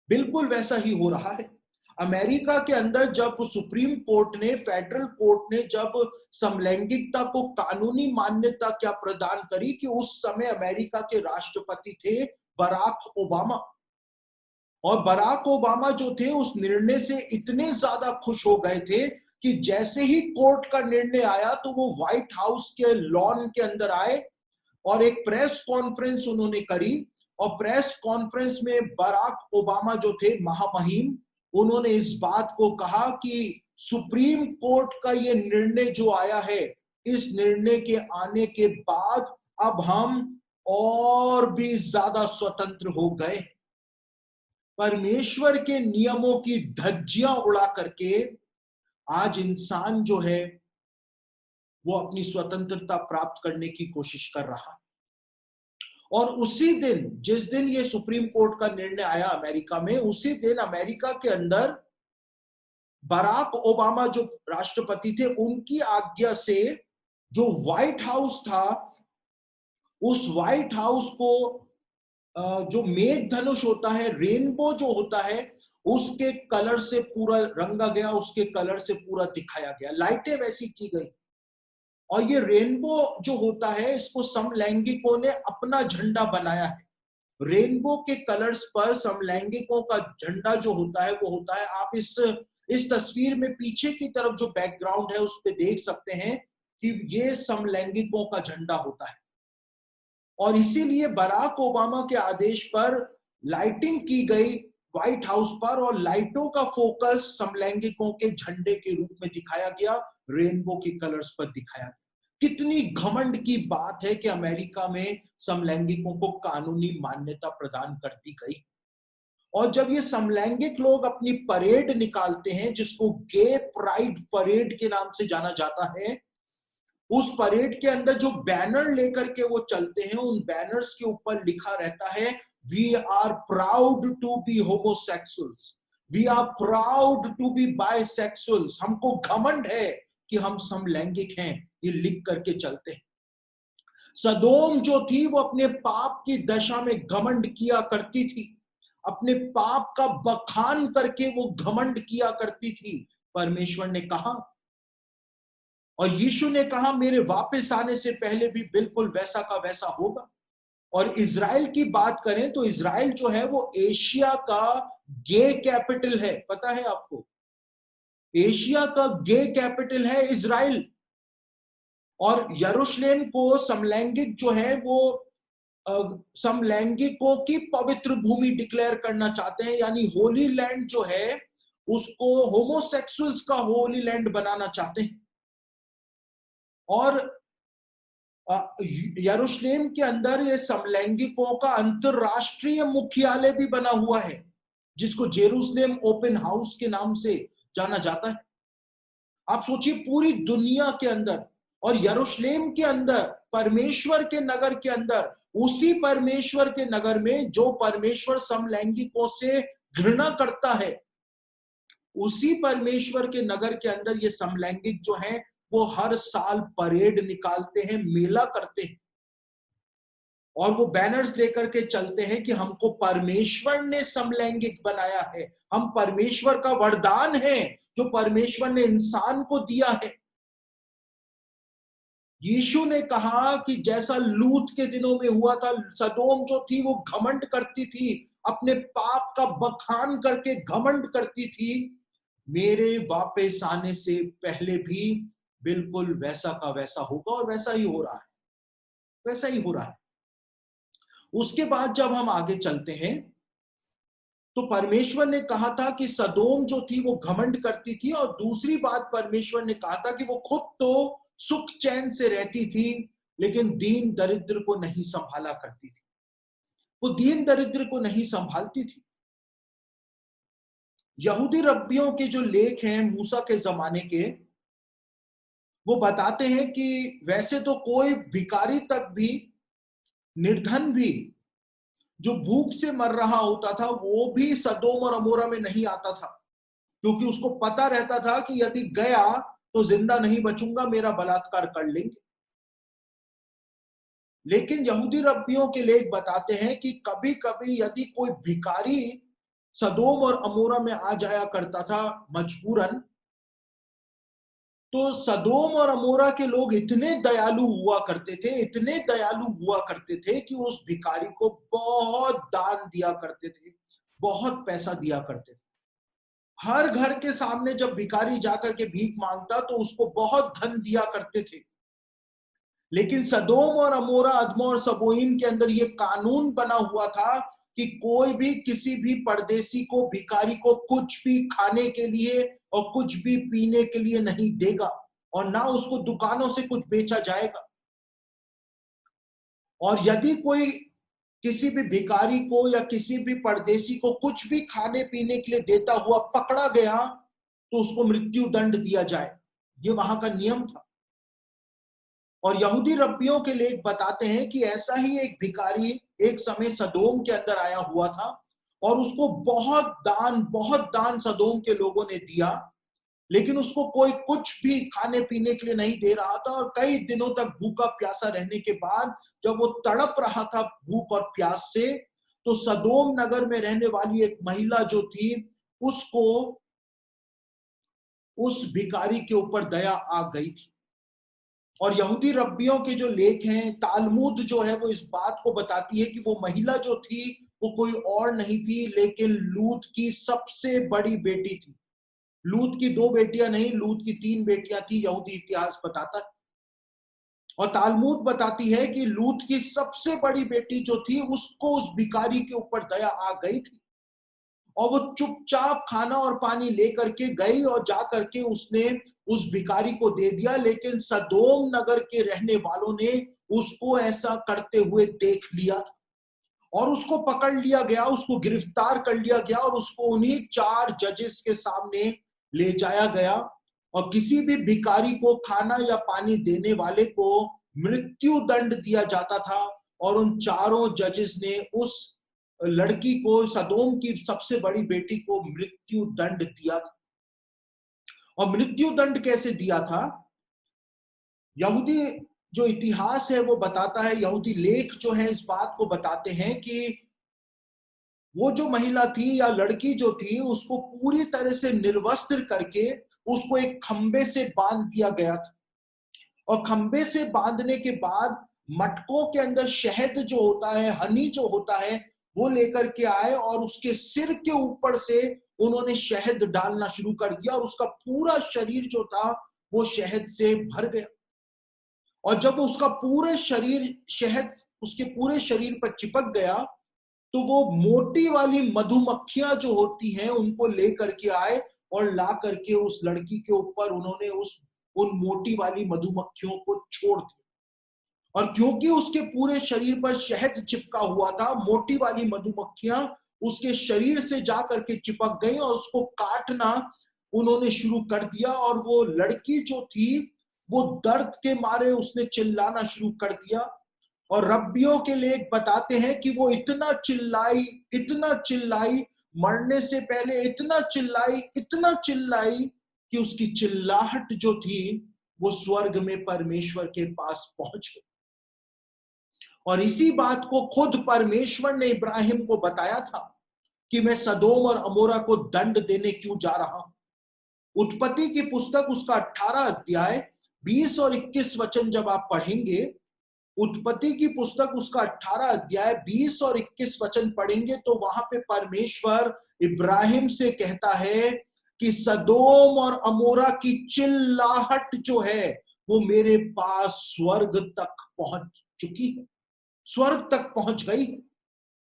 बिल्कुल वैसा ही हो रहा है। अमेरिका के अंदर जब सुप्रीम कोर्ट ने, फेडरल कोर्ट ने जब समलैंगिकता को कानूनी मान्यता क्या प्रदान करी, कि उस समय अमेरिका के राष्ट्रपति थे बराक ओबामा। और बराक ओबामा जो थे उस निर्णय से इतने ज्यादा खुश हो गए थे कि जैसे ही कोर्ट का निर्णय आया तो वो व्हाइट हाउस के लॉन के अंदर आए और एक प्रेस कॉन्फ्रेंस उन्होंने करी। और प्रेस कॉन्फ्रेंस में बराक ओबामा जो थे महामहिम, उन्होंने इस बात को कहा कि सुप्रीम कोर्ट का ये निर्णय जो आया है, इस निर्णय के आने के बाद अब हम और भी ज्यादा स्वतंत्र हो गए। परमेश्वर के नियमों की धज्जियां उड़ा करके आज इंसान जो है वो अपनी स्वतंत्रता प्राप्त करने की कोशिश कर रहा है। और उसी दिन, जिस दिन ये सुप्रीम कोर्ट का निर्णय आया अमेरिका में, उसी दिन अमेरिका के अंदर बराक ओबामा जो राष्ट्रपति थे उनकी आज्ञा से जो व्हाइट हाउस था, उस व्हाइट हाउस को जो मेघ धनुष होता है, रेनबो जो होता है, उसके कलर से पूरा रंगा गया, उसके कलर से पूरा दिखाया गया, लाइटें वैसी की गई। और ये रेनबो जो होता है, इसको समलैंगिकों ने अपना झंडा बनाया है। रेनबो के कलर्स पर समलैंगिकों का झंडा जो होता है वो होता है, आप इस तस्वीर में पीछे की तरफ जो बैकग्राउंड है उस पे देख सकते हैं कि ये समलैंगिकों का झंडा होता है। और इसीलिए बराक ओबामा के आदेश पर लाइटिंग की गई व्हाइट हाउस पर, और लाइटों का फोकस समलैंगिकों के झंडे के रूप में दिखाया गया, रेनबो के कलर्स पर दिखाया गया। कितनी घमंड की बात है कि अमेरिका में समलैंगिकों को कानूनी मान्यता प्रदान कर दी गई। और जब ये समलैंगिक लोग अपनी परेड निकालते हैं, जिसको गे प्राइड परेड के नाम से जाना जाता है, उस परेड के अंदर जो बैनर लेकर के वो चलते हैं, उन बैनर्स के ऊपर लिखा रहता है, we are proud to be homosexuals, we are proud to be bisexuals, हमको घमंड है कि हम समलैंगिक हैं, ये लिख करके चलते हैं। सदोम जो थी वो अपने पाप की दशा में घमंड किया करती थी, अपने पाप का बखान करके वो घमंड किया करती थी। परमेश्वर ने कहा और यीशु ने कहा, मेरे वापस आने से पहले भी बिल्कुल वैसा का वैसा होगा। और इजराइल की बात करें तो इजराइल जो है वो एशिया का गे कैपिटल है, पता है आपको? एशिया का गे कैपिटल है इजराइल। और यरूशलेम को समलैंगिक जो है वो समलैंगिकों की पवित्र भूमि डिक्लेयर करना चाहते हैं, यानी होली लैंड जो है उसको होमोसेक्सुअल्स का होली लैंड बनाना चाहते हैं। और यरूशलेम के अंदर ये समलैंगिकों का अंतरराष्ट्रीय मुख्यालय भी बना हुआ है, जिसको जेरूसलेम ओपन हाउस के नाम से जाना जाता है। आप सोचिए पूरी दुनिया के अंदर और यरूशलेम के अंदर, परमेश्वर के नगर के अंदर, उसी परमेश्वर के नगर में जो परमेश्वर समलैंगिकों से घृणा करता है, उसी परमेश्वर के नगर के अंदर ये समलैंगिक जो हैं वो हर साल परेड निकालते हैं, मेला करते हैं और वो बैनर्स लेकर के चलते हैं कि हमको परमेश्वर ने समलैंगिक बनाया है, हम परमेश्वर का वरदान है जो परमेश्वर ने इंसान को दिया है। यीशु ने कहा कि जैसा लूत के दिनों में हुआ था, सदोम जो थी वो घमंड करती थी, अपने पाप का बखान करके घमंड करती थी, मेरे वापस आने से पहले भी बिल्कुल वैसा का वैसा होगा और वैसा ही हो रहा है, वैसा ही हो रहा है। उसके बाद जब हम आगे चलते हैं तो परमेश्वर ने कहा था कि सदोम जो थी वो घमंड करती थी, और दूसरी बात परमेश्वर ने कहा था कि वो खुद तो सुख चैन से रहती थी लेकिन दीन दरिद्र को नहीं संभाला करती थी, वो दीन दरिद्र को नहीं संभालती थी। यहूदी रब्बियों के जो लेख हैं मूसा के जमाने के, वो बताते हैं कि वैसे तो कोई भिखारी तक भी, निर्धन भी जो भूख से मर रहा होता था वो भी सदोम और अमोरा में नहीं आता था, क्योंकि उसको पता रहता था कि यदि गया तो जिंदा नहीं बचूंगा, मेरा बलात्कार कर लेंगे। लेकिन यहूदी रब्बियों के लेख बताते हैं कि कभी कभी यदि कोई भिखारी सदोम और अमोरा में आ जाया करता था मजबूरन, तो सदोम और अमोरा के लोग इतने दयालु हुआ करते थे, इतने दयालु हुआ करते थे कि उस भिखारी को बहुत दान दिया करते थे, बहुत पैसा दिया करते थे। हर घर के सामने जब भिखारी जाकर के भीख मांगता तो उसको बहुत धन दिया करते थे। लेकिन सदोम और अमोरा, अदमा और सबोईम के अंदर यह कानून बना हुआ था कि कोई भी किसी भी परदेसी को, भिखारी को कुछ भी खाने के लिए और कुछ भी पीने के लिए नहीं देगा, और ना उसको दुकानों से कुछ बेचा जाएगा। और यदि कोई किसी भी भिखारी को या किसी भी परदेसी को कुछ भी खाने पीने के लिए देता हुआ पकड़ा गया तो उसको मृत्यु दंड दिया जाए, ये वहां का नियम था। और यहूदी रब्बियों के लेख बताते हैं कि ऐसा ही एक भिखारी एक समय सदोम के अंदर आया हुआ था और उसको बहुत दान सदोम के लोगों ने दिया, लेकिन उसको कोई कुछ भी खाने पीने के लिए नहीं दे रहा था। और कई दिनों तक भूखा प्यासा रहने के बाद जब वो तड़प रहा था भूख और प्यास से, तो सदोम नगर में रहने वाली एक महिला जो थी उसको उस भिखारी के ऊपर दया आ गई थी। और यहूदी रब्बियों के जो लेख हैं, तालमुद जो है वो इस बात को बताती है कि वो महिला जो थी वो कोई और नहीं थी लेकिन लूत की सबसे बड़ी बेटी थी। लूत की 2 बेटियां नहीं, लूत की 3 बेटियां थी, यहूदी इतिहास बताता है। और तालमुद बताती है कि लूत की सबसे बड़ी बेटी जो थी उसको उस भिखारी के ऊपर दया आ गई थी और वो चुपचाप खाना और पानी लेकर के गई और जा करके उसने उस भिखारी को दे दिया। लेकिन सदोम नगर के रहने वालों ने उसको ऐसा करते हुए देख लिया और उसको पकड़ लिया गया, उसको गिरफ्तार कर लिया गया और उसको उन्हीं 4 जजेस के सामने ले जाया गया। और किसी भी भिखारी को खाना या पानी देने वाले को मृत्यु दंड दिया जाता था। और उन चारों जजेस ने उस लड़की को, सदोम की सबसे बड़ी बेटी को मृत्यु दंड दिया था। और मृत्यु दंड कैसे दिया था? यहूदी जो इतिहास है वो बताता है, यहूदी लेख जो है इस बात को बताते हैं कि वो जो महिला थी या लड़की जो थी उसको पूरी तरह से निर्वस्त्र करके उसको एक खंबे से बांध दिया गया था। और खंबे से बांधने के बाद मटकों के अंदर शहद जो होता है, हनी जो होता है, वो लेकर के आए और उसके सिर के ऊपर से उन्होंने शहद डालना शुरू कर दिया और उसका पूरा शरीर जो था वो शहद से भर गया। और जब उसका पूरे शरीर, शहद उसके पूरे शरीर पर चिपक गया तो वो मोटी वाली मधुमक्खियां जो होती हैं उनको लेकर के आए और ला करके उस लड़की के ऊपर उन्होंने उन मोटी वाली मधुमक्खियों को छोड़ दिया। और क्योंकि उसके पूरे शरीर पर शहद चिपका हुआ था, मोटी वाली मधुमक्खियां उसके शरीर से जा करके चिपक गई और उसको काटना उन्होंने शुरू कर दिया और वो लड़की जो थी वो दर्द के मारे उसने चिल्लाना शुरू कर दिया। और रब्बियों के लेख बताते हैं कि वो इतना चिल्लाई, मरने से पहले इतना चिल्लाई कि उसकी चिल्लाहट जो थी वो स्वर्ग में परमेश्वर के पास पहुंच गई। और इसी बात को खुद परमेश्वर ने इब्राहिम को बताया था कि मैं सदोम और अमोरा को दंड देने क्यों जा रहा हूं। उत्पत्ति की पुस्तक उसका 18 अध्याय 20 और 21 वचन जब आप पढ़ेंगे, उत्पत्ति की पुस्तक उसका 18 अध्याय 20 और 21 वचन पढ़ेंगे तो वहां पे परमेश्वर इब्राहिम से कहता है कि सदोम और अमोरा की चिल्लाहट जो है वो मेरे पास स्वर्ग तक पहुंच चुकी है, स्वर्ग तक पहुंच गई।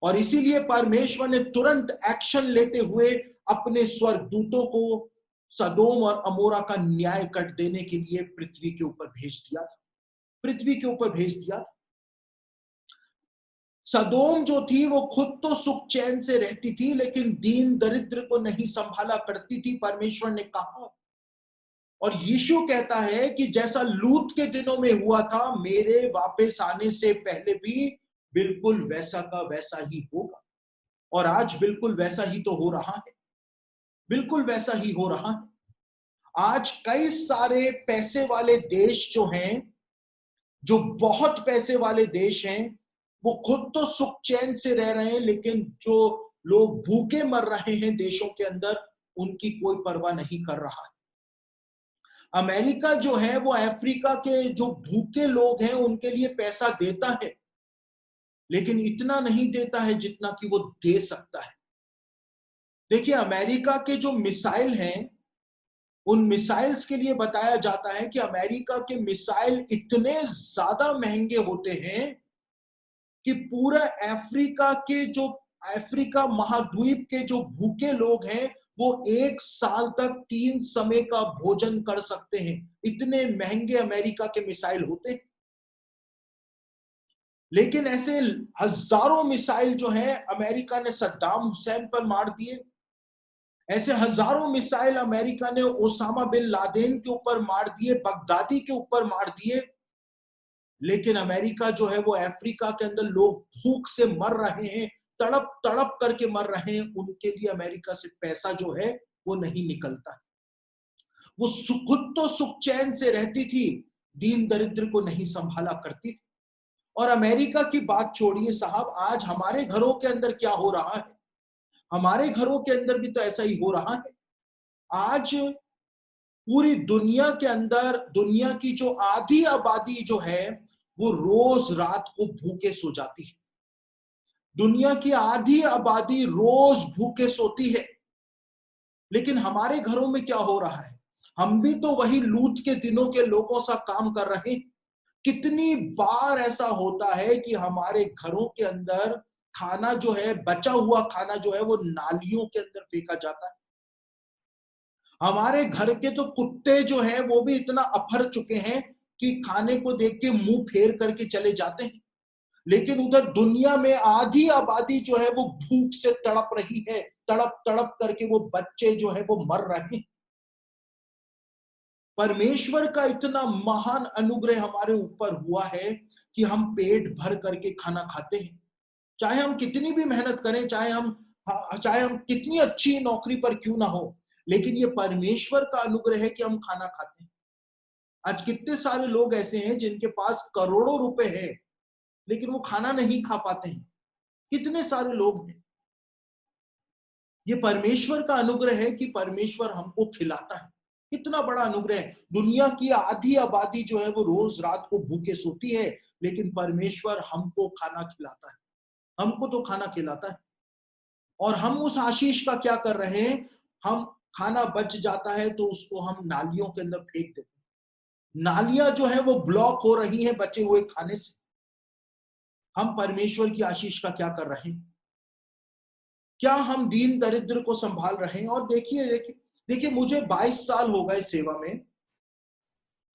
और इसीलिए परमेश्वर ने तुरंत एक्शन लेते हुए अपने स्वर्गदूतों को सदोम और अमोरा का न्याय कर देने के लिए पृथ्वी के ऊपर भेज दिया था। सदोम जो थी वो खुद तो सुख चैन से रहती थी, लेकिन दीन दरिद्र को नहीं संभाला करती थी, परमेश्वर ने कहा। और यीशु कहता है कि जैसा लूत के दिनों में हुआ था, मेरे वापस आने से पहले भी बिल्कुल वैसा का वैसा ही होगा। और आज बिल्कुल वैसा ही तो हो रहा है, बिल्कुल वैसा ही हो रहा है। आज कई सारे पैसे वाले देश जो हैं, जो बहुत पैसे वाले देश हैं, वो खुद तो सुख चैन से रह रहे हैं, लेकिन जो लोग भूखे मर रहे हैं देशों के अंदर, उनकी कोई परवाह नहीं कर रहा है। अमेरिका जो है वो अफ्रीका के जो भूखे लोग हैं उनके लिए पैसा देता है, लेकिन इतना नहीं देता है जितना कि वो दे सकता है। देखिए, अमेरिका के जो मिसाइल हैं, उन मिसाइल्स के लिए बताया जाता है कि अमेरिका के मिसाइल इतने ज्यादा महंगे होते हैं कि पूरा अफ्रीका महाद्वीप के जो भूखे लोग हैं वो 1 साल तक 3 समय का भोजन कर सकते हैं। इतने महंगे अमेरिका के मिसाइल होते हैं। लेकिन ऐसे हजारों मिसाइल जो है अमेरिका ने सद्दाम हुसैन पर मार दिए। ऐसे हजारों मिसाइल अमेरिका ने ओसामा बिन लादेन के ऊपर मार दिए, बगदादी के ऊपर मार दिए। लेकिन अमेरिका जो है वो अफ्रीका के अंदर लोग भूख से मर रहे हैं, तड़प तड़प करके मर रहे हैं, उनके लिए अमेरिका से पैसा जो है वो नहीं निकलता। वो खुद तो सुख चैन से रहती थी, दीन दरिद्र को नहीं संभाला करती थी। और अमेरिका की बात छोड़िए साहब, आज हमारे घरों के अंदर क्या हो रहा है? हमारे घरों के अंदर भी तो ऐसा ही हो रहा है। आज पूरी दुनिया के अंदर दुनिया की जो आधी आबादी जो है वो रोज रात को भूखे सो जाती है। दुनिया की आधी आबादी रोज भूखे सोती है। लेकिन हमारे घरों में क्या हो रहा है? हम भी तो वही लूत के दिनों के लोगों सा काम कर रहे हैं। कितनी बार ऐसा होता है कि हमारे घरों के अंदर खाना जो है, बचा हुआ खाना जो है वो नालियों के अंदर फेंका जाता है। हमारे घर के तो कुत्ते जो है वो भी इतना अफर चुके हैं कि खाने को देख के मुंह फेर करके चले जाते हैं। लेकिन उधर दुनिया में आधी आबादी जो है वो भूख से तड़प रही है, तड़प तड़प करके वो बच्चे जो है वो मर रहे हैं। परमेश्वर का इतना महान अनुग्रह हमारे ऊपर हुआ है कि हम पेट भर करके खाना खाते हैं। चाहे हम कितनी भी मेहनत करें, चाहे हम कितनी अच्छी नौकरी पर क्यों ना हो, लेकिन ये परमेश्वर का अनुग्रह है कि हम खाना खाते हैं। आज कितने सारे लोग ऐसे हैं जिनके पास करोड़ों रुपए हैं, लेकिन वो खाना नहीं खा पाते हैं। कितने सारे लोग हैं। ये परमेश्वर का अनुग्रह है कि परमेश्वर हमको खिलाता है। कितना बड़ा अनुग्रह है। दुनिया की आधी आबादी जो है वो रोज रात को भूखे सोती है, लेकिन परमेश्वर हमको खाना खिलाता है, हमको तो खाना खिलाता है। और हम उस आशीष का क्या कर रहे हैं? हम खाना बच जाता है तो उसको हम नालियों के अंदर फेंक देते हैं। नालियां जो है वो ब्लॉक हो रही हैं बचे हुए खाने से। हम परमेश्वर की आशीष का क्या कर रहे हैं? क्या हम दीन दरिद्र को संभाल रहे हैं? और देखिए देखिए देखिए, मुझे 22 साल हो गए सेवा में।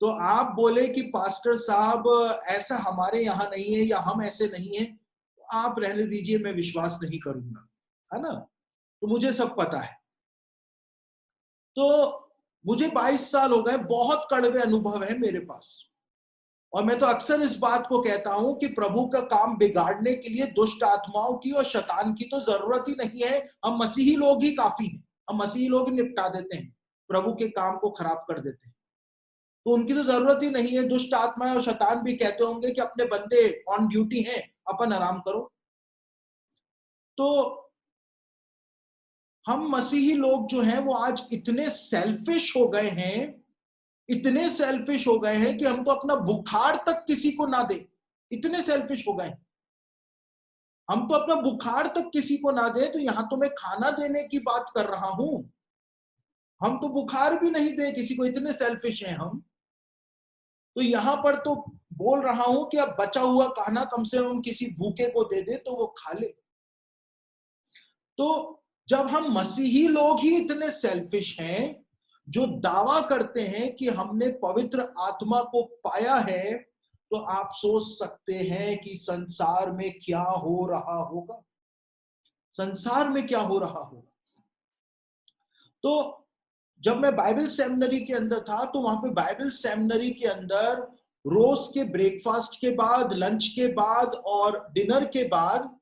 तो आप बोले कि पास्टर साहब ऐसा हमारे यहाँ नहीं है या हम ऐसे नहीं है, तो आप रहने दीजिए, मैं विश्वास नहीं करूंगा, है ना? तो मुझे सब पता है। तो मुझे 22 साल हो गए, बहुत कड़वे अनुभव है मेरे पास। और मैं तो अक्सर इस बात को कहता हूं कि प्रभु का काम बिगाड़ने के लिए दुष्ट आत्माओं की और शैतान की तो जरूरत ही नहीं है, हम मसीही लोग ही काफी हैं। हम मसीही लोग ही निपटा देते हैं, प्रभु के काम को खराब कर देते हैं। तो उनकी तो जरूरत ही नहीं है। दुष्ट आत्माएं और शैतान भी कहते होंगे कि अपने बंदे ऑन ड्यूटी हैं, अपन आराम करो। तो हम मसीही लोग जो हैं वो आज इतने सेल्फिश हो गए हैं, इतने सेल्फिश हो गए हैं कि हम तो अपना बुखार तक किसी को ना दे, इतने सेल्फिश हो गए। हम तो अपना बुखार तक किसी को ना दे, तो यहां तो मैं खाना देने की बात कर रहा हूं, हम तो बुखार भी नहीं दे किसी को, इतने सेल्फिश हैं हम। तो यहां पर तो बोल रहा हूं कि अब बचा हुआ खाना कम से कम किसी भूखे को दे दे तो वो खा ले। तो जब हम मसीही लोग ही इतने सेल्फिश हैं, जो दावा करते हैं कि हमने पवित्र आत्मा को पाया है, तो आप सोच सकते हैं कि संसार में क्या हो रहा होगा, संसार में क्या हो रहा होगा। तो जब मैं बाइबल सेमिनरी के अंदर था, तो वहां पे बाइबल सेमिनरी के अंदर रोज के ब्रेकफास्ट के बाद, लंच के बाद और डिनर के बाद,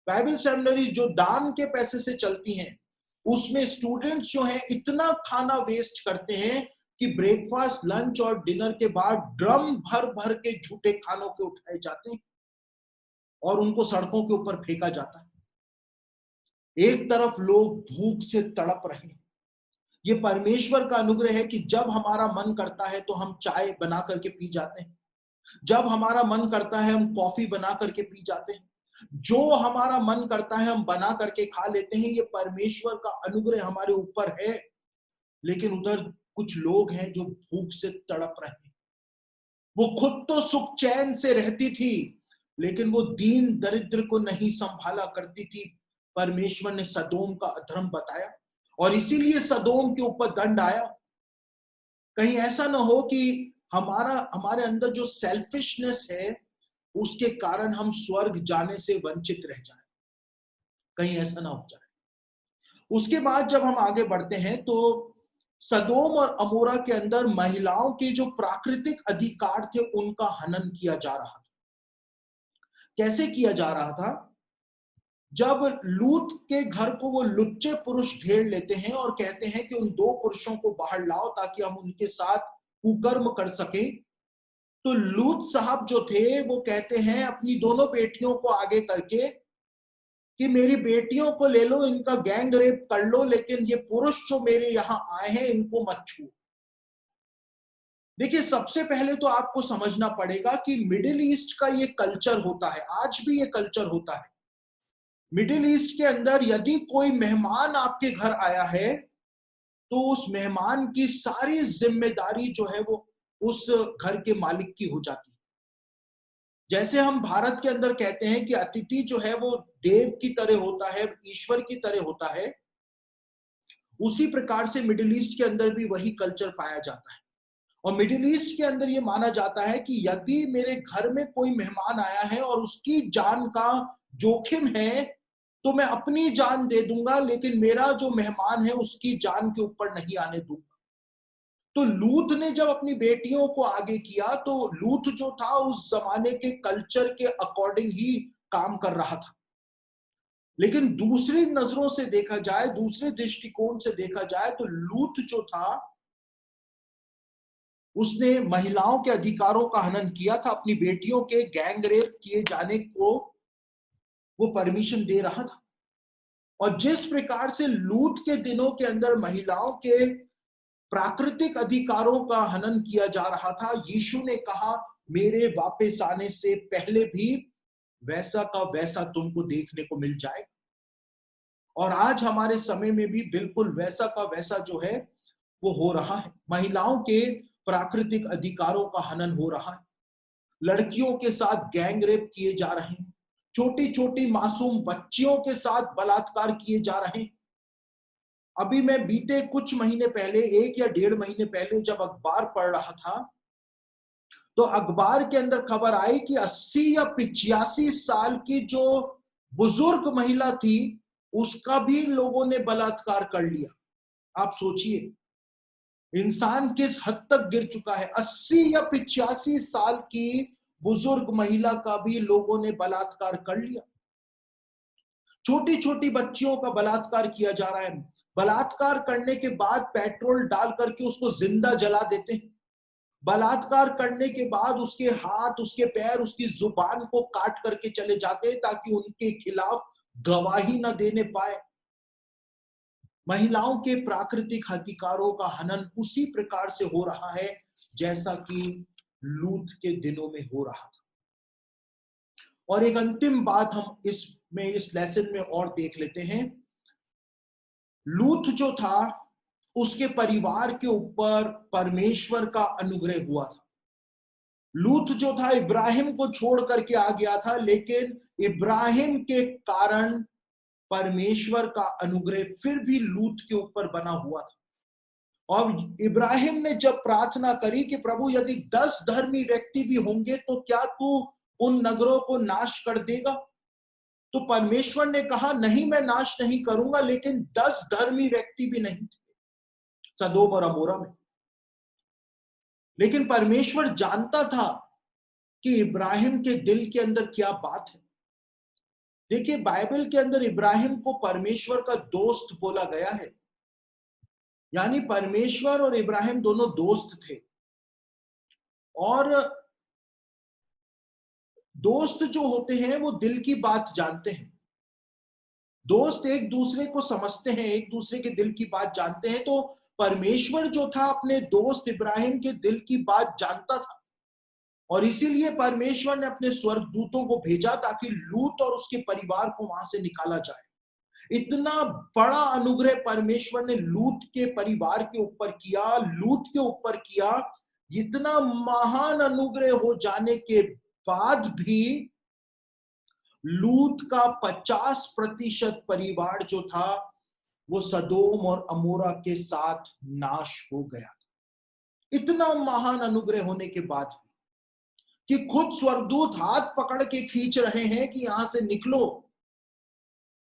बाइबल सेमिनरी जो दान के पैसे से चलती हैं, उसमें स्टूडेंट्स जो हैं इतना खाना वेस्ट करते हैं कि ब्रेकफास्ट, लंच और डिनर के बाद ड्रम भर भर के झूठे खानों के उठाए जाते हैं और उनको सड़कों के ऊपर फेंका जाता है। एक तरफ लोग भूख से तड़प रहे हैं। ये परमेश्वर का अनुग्रह है कि जब हमारा मन करता है तो हम चाय बना करके पी जाते हैं, जब हमारा मन करता है हम कॉफी बना करके पी जाते हैं, जो हमारा मन करता है हम बना करके खा लेते हैं। ये परमेश्वर का अनुग्रह हमारे ऊपर है। लेकिन उधर कुछ लोग हैं जो भूख से तड़प रहे हैं। वो खुद तो सुख चैन से रहती थी, लेकिन वो दीन दरिद्र को नहीं संभाला करती थी। परमेश्वर ने सदोम का अधर्म बताया और इसीलिए सदोम के ऊपर दंड आया। कहीं ऐसा ना हो कि हमारे अंदर जो सेल्फिशनेस है उसके कारण हम स्वर्ग जाने से वंचित रह जाए, कहीं ऐसा ना हो जाए। उसके बाद जब हम आगे बढ़ते हैं तो सदोम और अमोरा के अंदर महिलाओं के जो प्राकृतिक अधिकार थे उनका हनन किया जा रहा था। कैसे किया जा रहा था? जब लूत के घर को वो लुच्चे पुरुष घेर लेते हैं और कहते हैं कि उन दो पुरुषों को बाहर लाओ ताकि हम उनके साथ कुकर्म कर सकें, तो लूत साहब जो थे वो कहते हैं अपनी दोनों बेटियों को आगे करके कि मेरी बेटियों को ले लो, इनका गैंग रेप कर लो, लेकिन ये पुरुष जो मेरे यहां आए हैं इनको मत छुओ। देखिए, सबसे पहले तो आपको समझना पड़ेगा कि मिडिल ईस्ट का ये कल्चर होता है, आज भी ये कल्चर होता है। मिडिल ईस्ट के अंदर यदि कोई मेहमान आपके घर आया है तो उस मेहमान की सारी जिम्मेदारी जो है वो उस घर के मालिक की हो जाती है। जैसे हम भारत के अंदर कहते हैं कि अतिथि जो है वो देव की तरह होता है, ईश्वर की तरह होता है, उसी प्रकार से मिडिल ईस्ट के अंदर भी वही कल्चर पाया जाता है। और मिडिल ईस्ट के अंदर ये माना जाता है कि यदि मेरे घर में कोई मेहमान आया है और उसकी जान का जोखिम है तो मैं अपनी जान दे दूंगा, लेकिन मेरा जो मेहमान है उसकी जान के ऊपर नहीं आने दूंगा। तो लूत ने जब अपनी बेटियों को आगे किया तो लूत जो था उस जमाने के कल्चर के अकॉर्डिंग ही काम कर रहा था। लेकिन दूसरी नजरों से देखा जाए, दूसरे दृष्टिकोण से देखा जाए, तो लूत जो था उसने महिलाओं के अधिकारों का हनन किया था। अपनी बेटियों के गैंग रेप किए जाने को वो परमिशन दे रहा था। और जिस प्रकार से लूत के दिनों के अंदर महिलाओं के प्राकृतिक अधिकारों का हनन किया जा रहा था, यीशु ने कहा मेरे वापस आने से पहले भी वैसा का वैसा तुमको देखने को मिल जाए। और आज हमारे समय में भी बिल्कुल वैसा का वैसा जो है वो हो रहा है। महिलाओं के प्राकृतिक अधिकारों का हनन हो रहा है। लड़कियों के साथ गैंग रेप किए जा रहे हैं, छोटी छोटी मासूम बच्चियों के साथ बलात्कार किए जा रहे हैं। अभी मैं बीते कुछ महीने पहले, 1 या 1.5 महीने पहले जब अखबार पढ़ रहा था तो अखबार के अंदर खबर आई कि 80 या 85 साल की जो बुजुर्ग महिला थी उसका भी लोगों ने बलात्कार कर लिया। आप सोचिए, इंसान किस हद तक गिर चुका है। 80 या 85 साल की बुजुर्ग महिला का भी लोगों ने बलात्कार कर लिया। छोटी छोटी बच्चियों का बलात्कार किया जा रहा है। बलात्कार करने के बाद पेट्रोल डाल करके उसको जिंदा जला देते हैं। बलात्कार करने के बाद उसके हाथ, उसके पैर, उसकी जुबान को काट करके चले जाते हैं ताकि उनके खिलाफ गवाही न देने पाए। महिलाओं के प्राकृतिक अधिकारों का हनन उसी प्रकार से हो रहा है जैसा कि लूत के दिनों में हो रहा था। और एक अंतिम बात हम इस लेसन में और देख लेते हैं। लूत जो था, उसके परिवार के ऊपर परमेश्वर का अनुग्रह हुआ था। लूत जो था इब्राहिम को छोड़ करके आ गया था, लेकिन इब्राहिम के कारण परमेश्वर का अनुग्रह फिर भी लूत के ऊपर बना हुआ था। और इब्राहिम ने जब प्रार्थना करी कि प्रभु यदि 10 धर्मी व्यक्ति भी होंगे तो क्या तू उन नगरों को नाश कर देगा? तो परमेश्वर ने कहा नहीं, मैं नाश नहीं करूंगा, लेकिन 10 धर्मी व्यक्ति भी नहीं थे सदोम और अमोरा में। लेकिन परमेश्वर जानता था कि इब्राहिम के दिल के अंदर क्या बात है। देखिए, बाइबल के अंदर इब्राहिम को परमेश्वर का दोस्त बोला गया है, यानी परमेश्वर और इब्राहिम दोनों दोस्त थे। और दोस्त जो होते हैं वो दिल की बात जानते हैं। दोस्त एक दूसरे को समझते हैं, एक दूसरे के दिल की बात जानते हैं। तो परमेश्वर जो था अपने दोस्त इब्राहिम के दिल की बात जानता था, और इसीलिए परमेश्वर ने अपने स्वर्गदूतों को भेजा ताकि लूत और उसके परिवार को वहां से निकाला जाए। इतना बड़ा अनुग्रह परमेश्वर ने लूत के परिवार के ऊपर किया, लूत के ऊपर किया। इतना महान अनुग्रह हो जाने के बाद भी लूत का 50% परिवार जो था वो सदोम और अमोरा के साथ नाश हो गया। इतना महान अनुग्रह होने के बाद भी, कि खुद स्वर्गदूत हाथ पकड़ के खींच रहे हैं कि यहां से निकलो।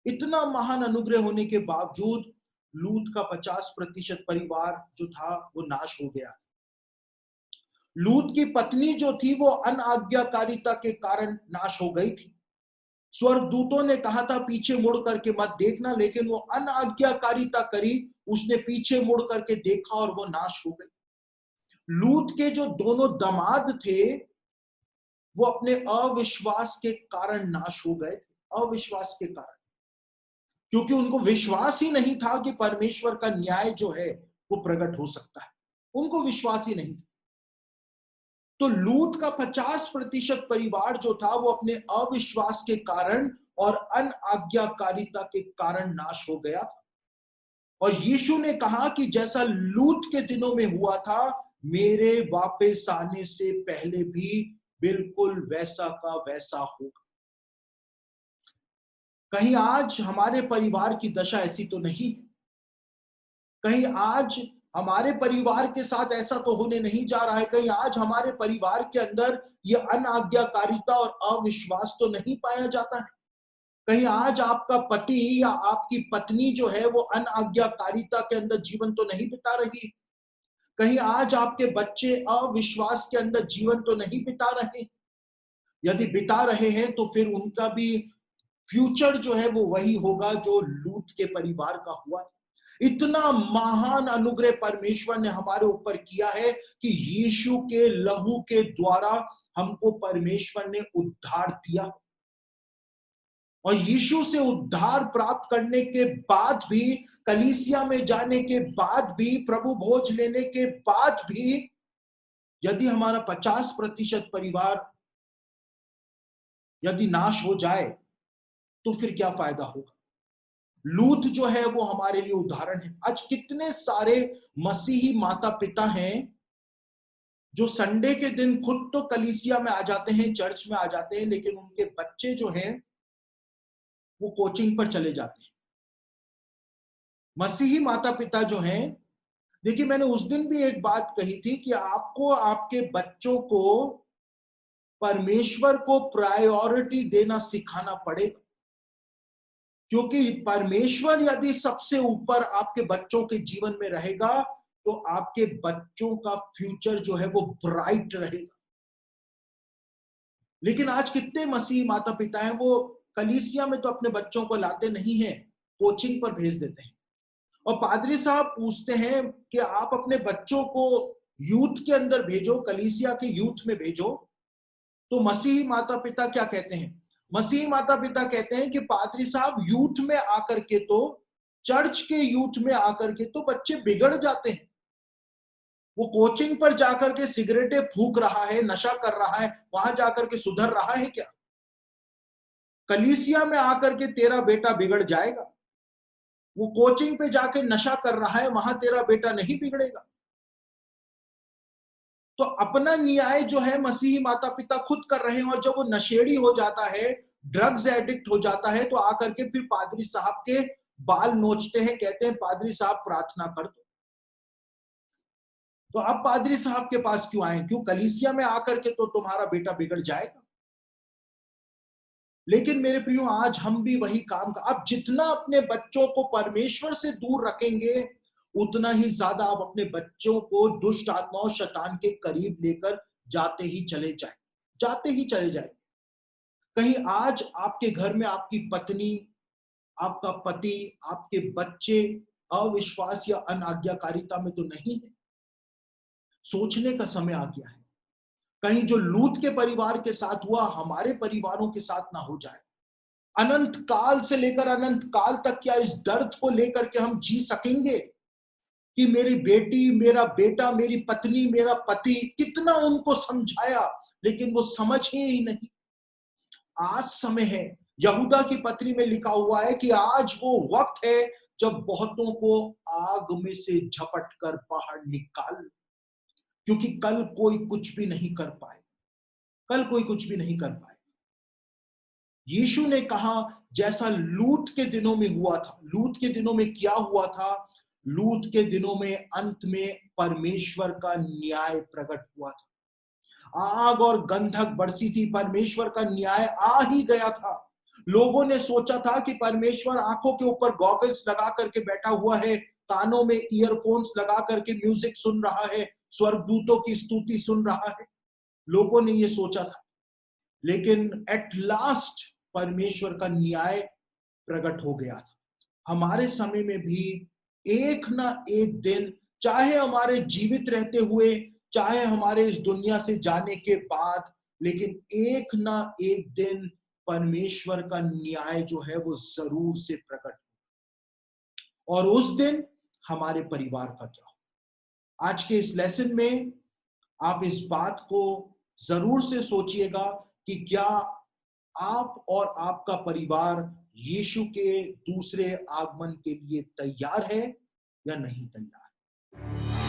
इतना महान अनुग्रह होने के बावजूद लूत का 50% परिवार जो था वो नाश हो गया। लूत की पत्नी जो थी वो अनाज्ञाकारिता के कारण नाश हो गई थी। स्वर्गदूतों ने कहा था पीछे मुड़ करके मत देखना, लेकिन वो अनाज्ञाकारिता करी, उसने पीछे मुड़ करके देखा और वो नाश हो गई। लूत के जो दोनों दामाद थे वो अपने अविश्वास के कारण नाश हो गए। अविश्वास के कारण, क्योंकि उनको विश्वास ही नहीं था कि परमेश्वर का न्याय जो है वो प्रकट हो सकता है। उनको विश्वास ही नहीं था। तो लूत का 50% परिवार जो था वो अपने अविश्वास के कारण और अनाज्ञाकारिता के कारण नाश हो गया। और यीशु ने कहा कि जैसा लूत के दिनों में हुआ था, मेरे वापस आने से पहले भी बिल्कुल वैसा का वैसा होगा। कहीं आज हमारे परिवार की दशा ऐसी तो नहीं? कहीं आज हमारे परिवार के साथ ऐसा तो होने नहीं जा रहा है? कहीं आज हमारे परिवार के अंदर यह अनाज्ञाकारिता और अविश्वास तो नहीं पाया जाता है? कहीं आज आपका पति या आपकी पत्नी जो है वो अनाज्ञाकारिता के अंदर जीवन तो नहीं बिता रही? कहीं आज आपके बच्चे अविश्वास के अंदर जीवन तो नहीं बिता रहे? यदि बिता रहे हैं तो फिर उनका भी फ्यूचर जो है वो वही होगा जो लूत के परिवार का हुआ। इतना महान अनुग्रह परमेश्वर ने हमारे ऊपर किया है कि यीशु के लहू के द्वारा हमको परमेश्वर ने उद्धार दिया। और यीशु से उद्धार प्राप्त करने के बाद भी, कलीसिया में जाने के बाद भी, प्रभु भोज लेने के बाद भी, यदि हमारा 50% परिवार यदि नाश हो जाए तो फिर क्या फायदा होगा? लूत जो है वो हमारे लिए उदाहरण है। आज कितने सारे मसीही माता पिता हैं जो संडे के दिन खुद तो कलीसिया में आ जाते हैं, चर्च में आ जाते हैं, लेकिन उनके बच्चे जो हैं वो कोचिंग पर चले जाते हैं। मसीही माता पिता जो हैं, देखिए मैंने उस दिन भी एक बात कही थी कि आपको आपके बच्चों को परमेश्वर को प्रायोरिटी देना सिखाना पड़ेगा। क्योंकि परमेश्वर यदि सबसे ऊपर आपके बच्चों के जीवन में रहेगा तो आपके बच्चों का फ्यूचर जो है वो ब्राइट रहेगा। लेकिन आज कितने मसीही माता पिता हैं, वो कलीसिया में तो अपने बच्चों को लाते नहीं हैं, कोचिंग पर भेज देते हैं। और पादरी साहब पूछते हैं कि आप अपने बच्चों को यूथ के अंदर भेजो, कलीसिया के यूथ में भेजो। तो मसीही माता पिता क्या कहते हैं? मसीही माता पिता कहते हैं कि पादरी साहब, यूथ में आकर के तो, चर्च के यूथ में आकर के तो बच्चे बिगड़ जाते हैं। वो कोचिंग पर जाकर के सिगरेटें फूंक रहा है, नशा कर रहा है, वहां जाकर के सुधर रहा है क्या? कलीसिया में आकर के तेरा बेटा बिगड़ जाएगा। वो कोचिंग पे जाके नशा कर रहा है, वहां तेरा बेटा नहीं बिगड़ेगा। तो अपना न्याय जो है मसीही माता पिता खुद कर रहे हैं। और जब वो नशेड़ी हो जाता है, ड्रग्स एडिक्ट हो जाता है, तो आकर के फिर पादरी साहब के बाल नोचते हैं, कहते हैं पादरी साहब प्रार्थना कर दो। तो अब पादरी साहब के पास क्यों आए? क्यों कलीसिया में आकर के तो तुम्हारा बेटा बिगड़ जाएगा। लेकिन मेरे प्रियो, आज हम भी वही काम का, आप जितना अपने बच्चों को परमेश्वर से दूर रखेंगे, उतना ही ज्यादा आप अपने बच्चों को दुष्ट आत्माओं, शैतान के करीब लेकर जाते ही चले जाए। कहीं आज आपके घर में आपकी पत्नी, आपका पति, आपके बच्चे अविश्वास या अनाज्ञाकारिता में तो नहीं है? सोचने का समय आ गया है। कहीं जो लूत के परिवार के साथ हुआ, हमारे परिवारों के साथ ना हो जाए। अनंत काल से लेकर अनंत काल तक क्या इस दर्द को लेकर के हम जी सकेंगे कि मेरी बेटी, मेरा बेटा, मेरी पत्नी, मेरा पति, कितना उनको समझाया लेकिन वो समझे ही नहीं। आज समय है, यहूदा की पत्री में लिखा हुआ है कि आज वो वक्त है जब बहुतों को आग में से झपट कर बाहर निकाल, क्योंकि कल कोई कुछ भी नहीं कर पाए, कल कोई कुछ भी नहीं कर पाए। यीशु ने कहा, जैसा लूत के दिनों में हुआ था। लूत के दिनों में क्या हुआ था? लूत के दिनों में अंत में परमेश्वर का न्याय प्रकट हुआ था। आग और गंधक बरसी थी, परमेश्वर का न्याय आ ही गया था। लोगों ने सोचा था कि परमेश्वर आंखों के ऊपर गॉगल्स लगा करके बैठा हुआ है, कानों में ईयरफोन्स लगा करके म्यूजिक सुन रहा है, स्वर्गदूतों की स्तुति सुन रहा है। लोगों ने ये सोचा था। लेकिन एट लास्ट परमेश्वर का न्याय प्रकट हो गया था। हमारे समय में भी एक ना एक दिन, चाहे हमारे जीवित रहते हुए, चाहे हमारे इस दुनिया से जाने के बाद, लेकिन एक ना एक दिन परमेश्वर का न्याय जो है वो जरूर से प्रकट हो। और उस दिन हमारे परिवार का क्या हो? आज के इस लेसन में आप इस बात को जरूर से सोचिएगा कि क्या आप और आपका परिवार यीशु के दूसरे आगमन के लिए तैयार है या नहीं तैयार।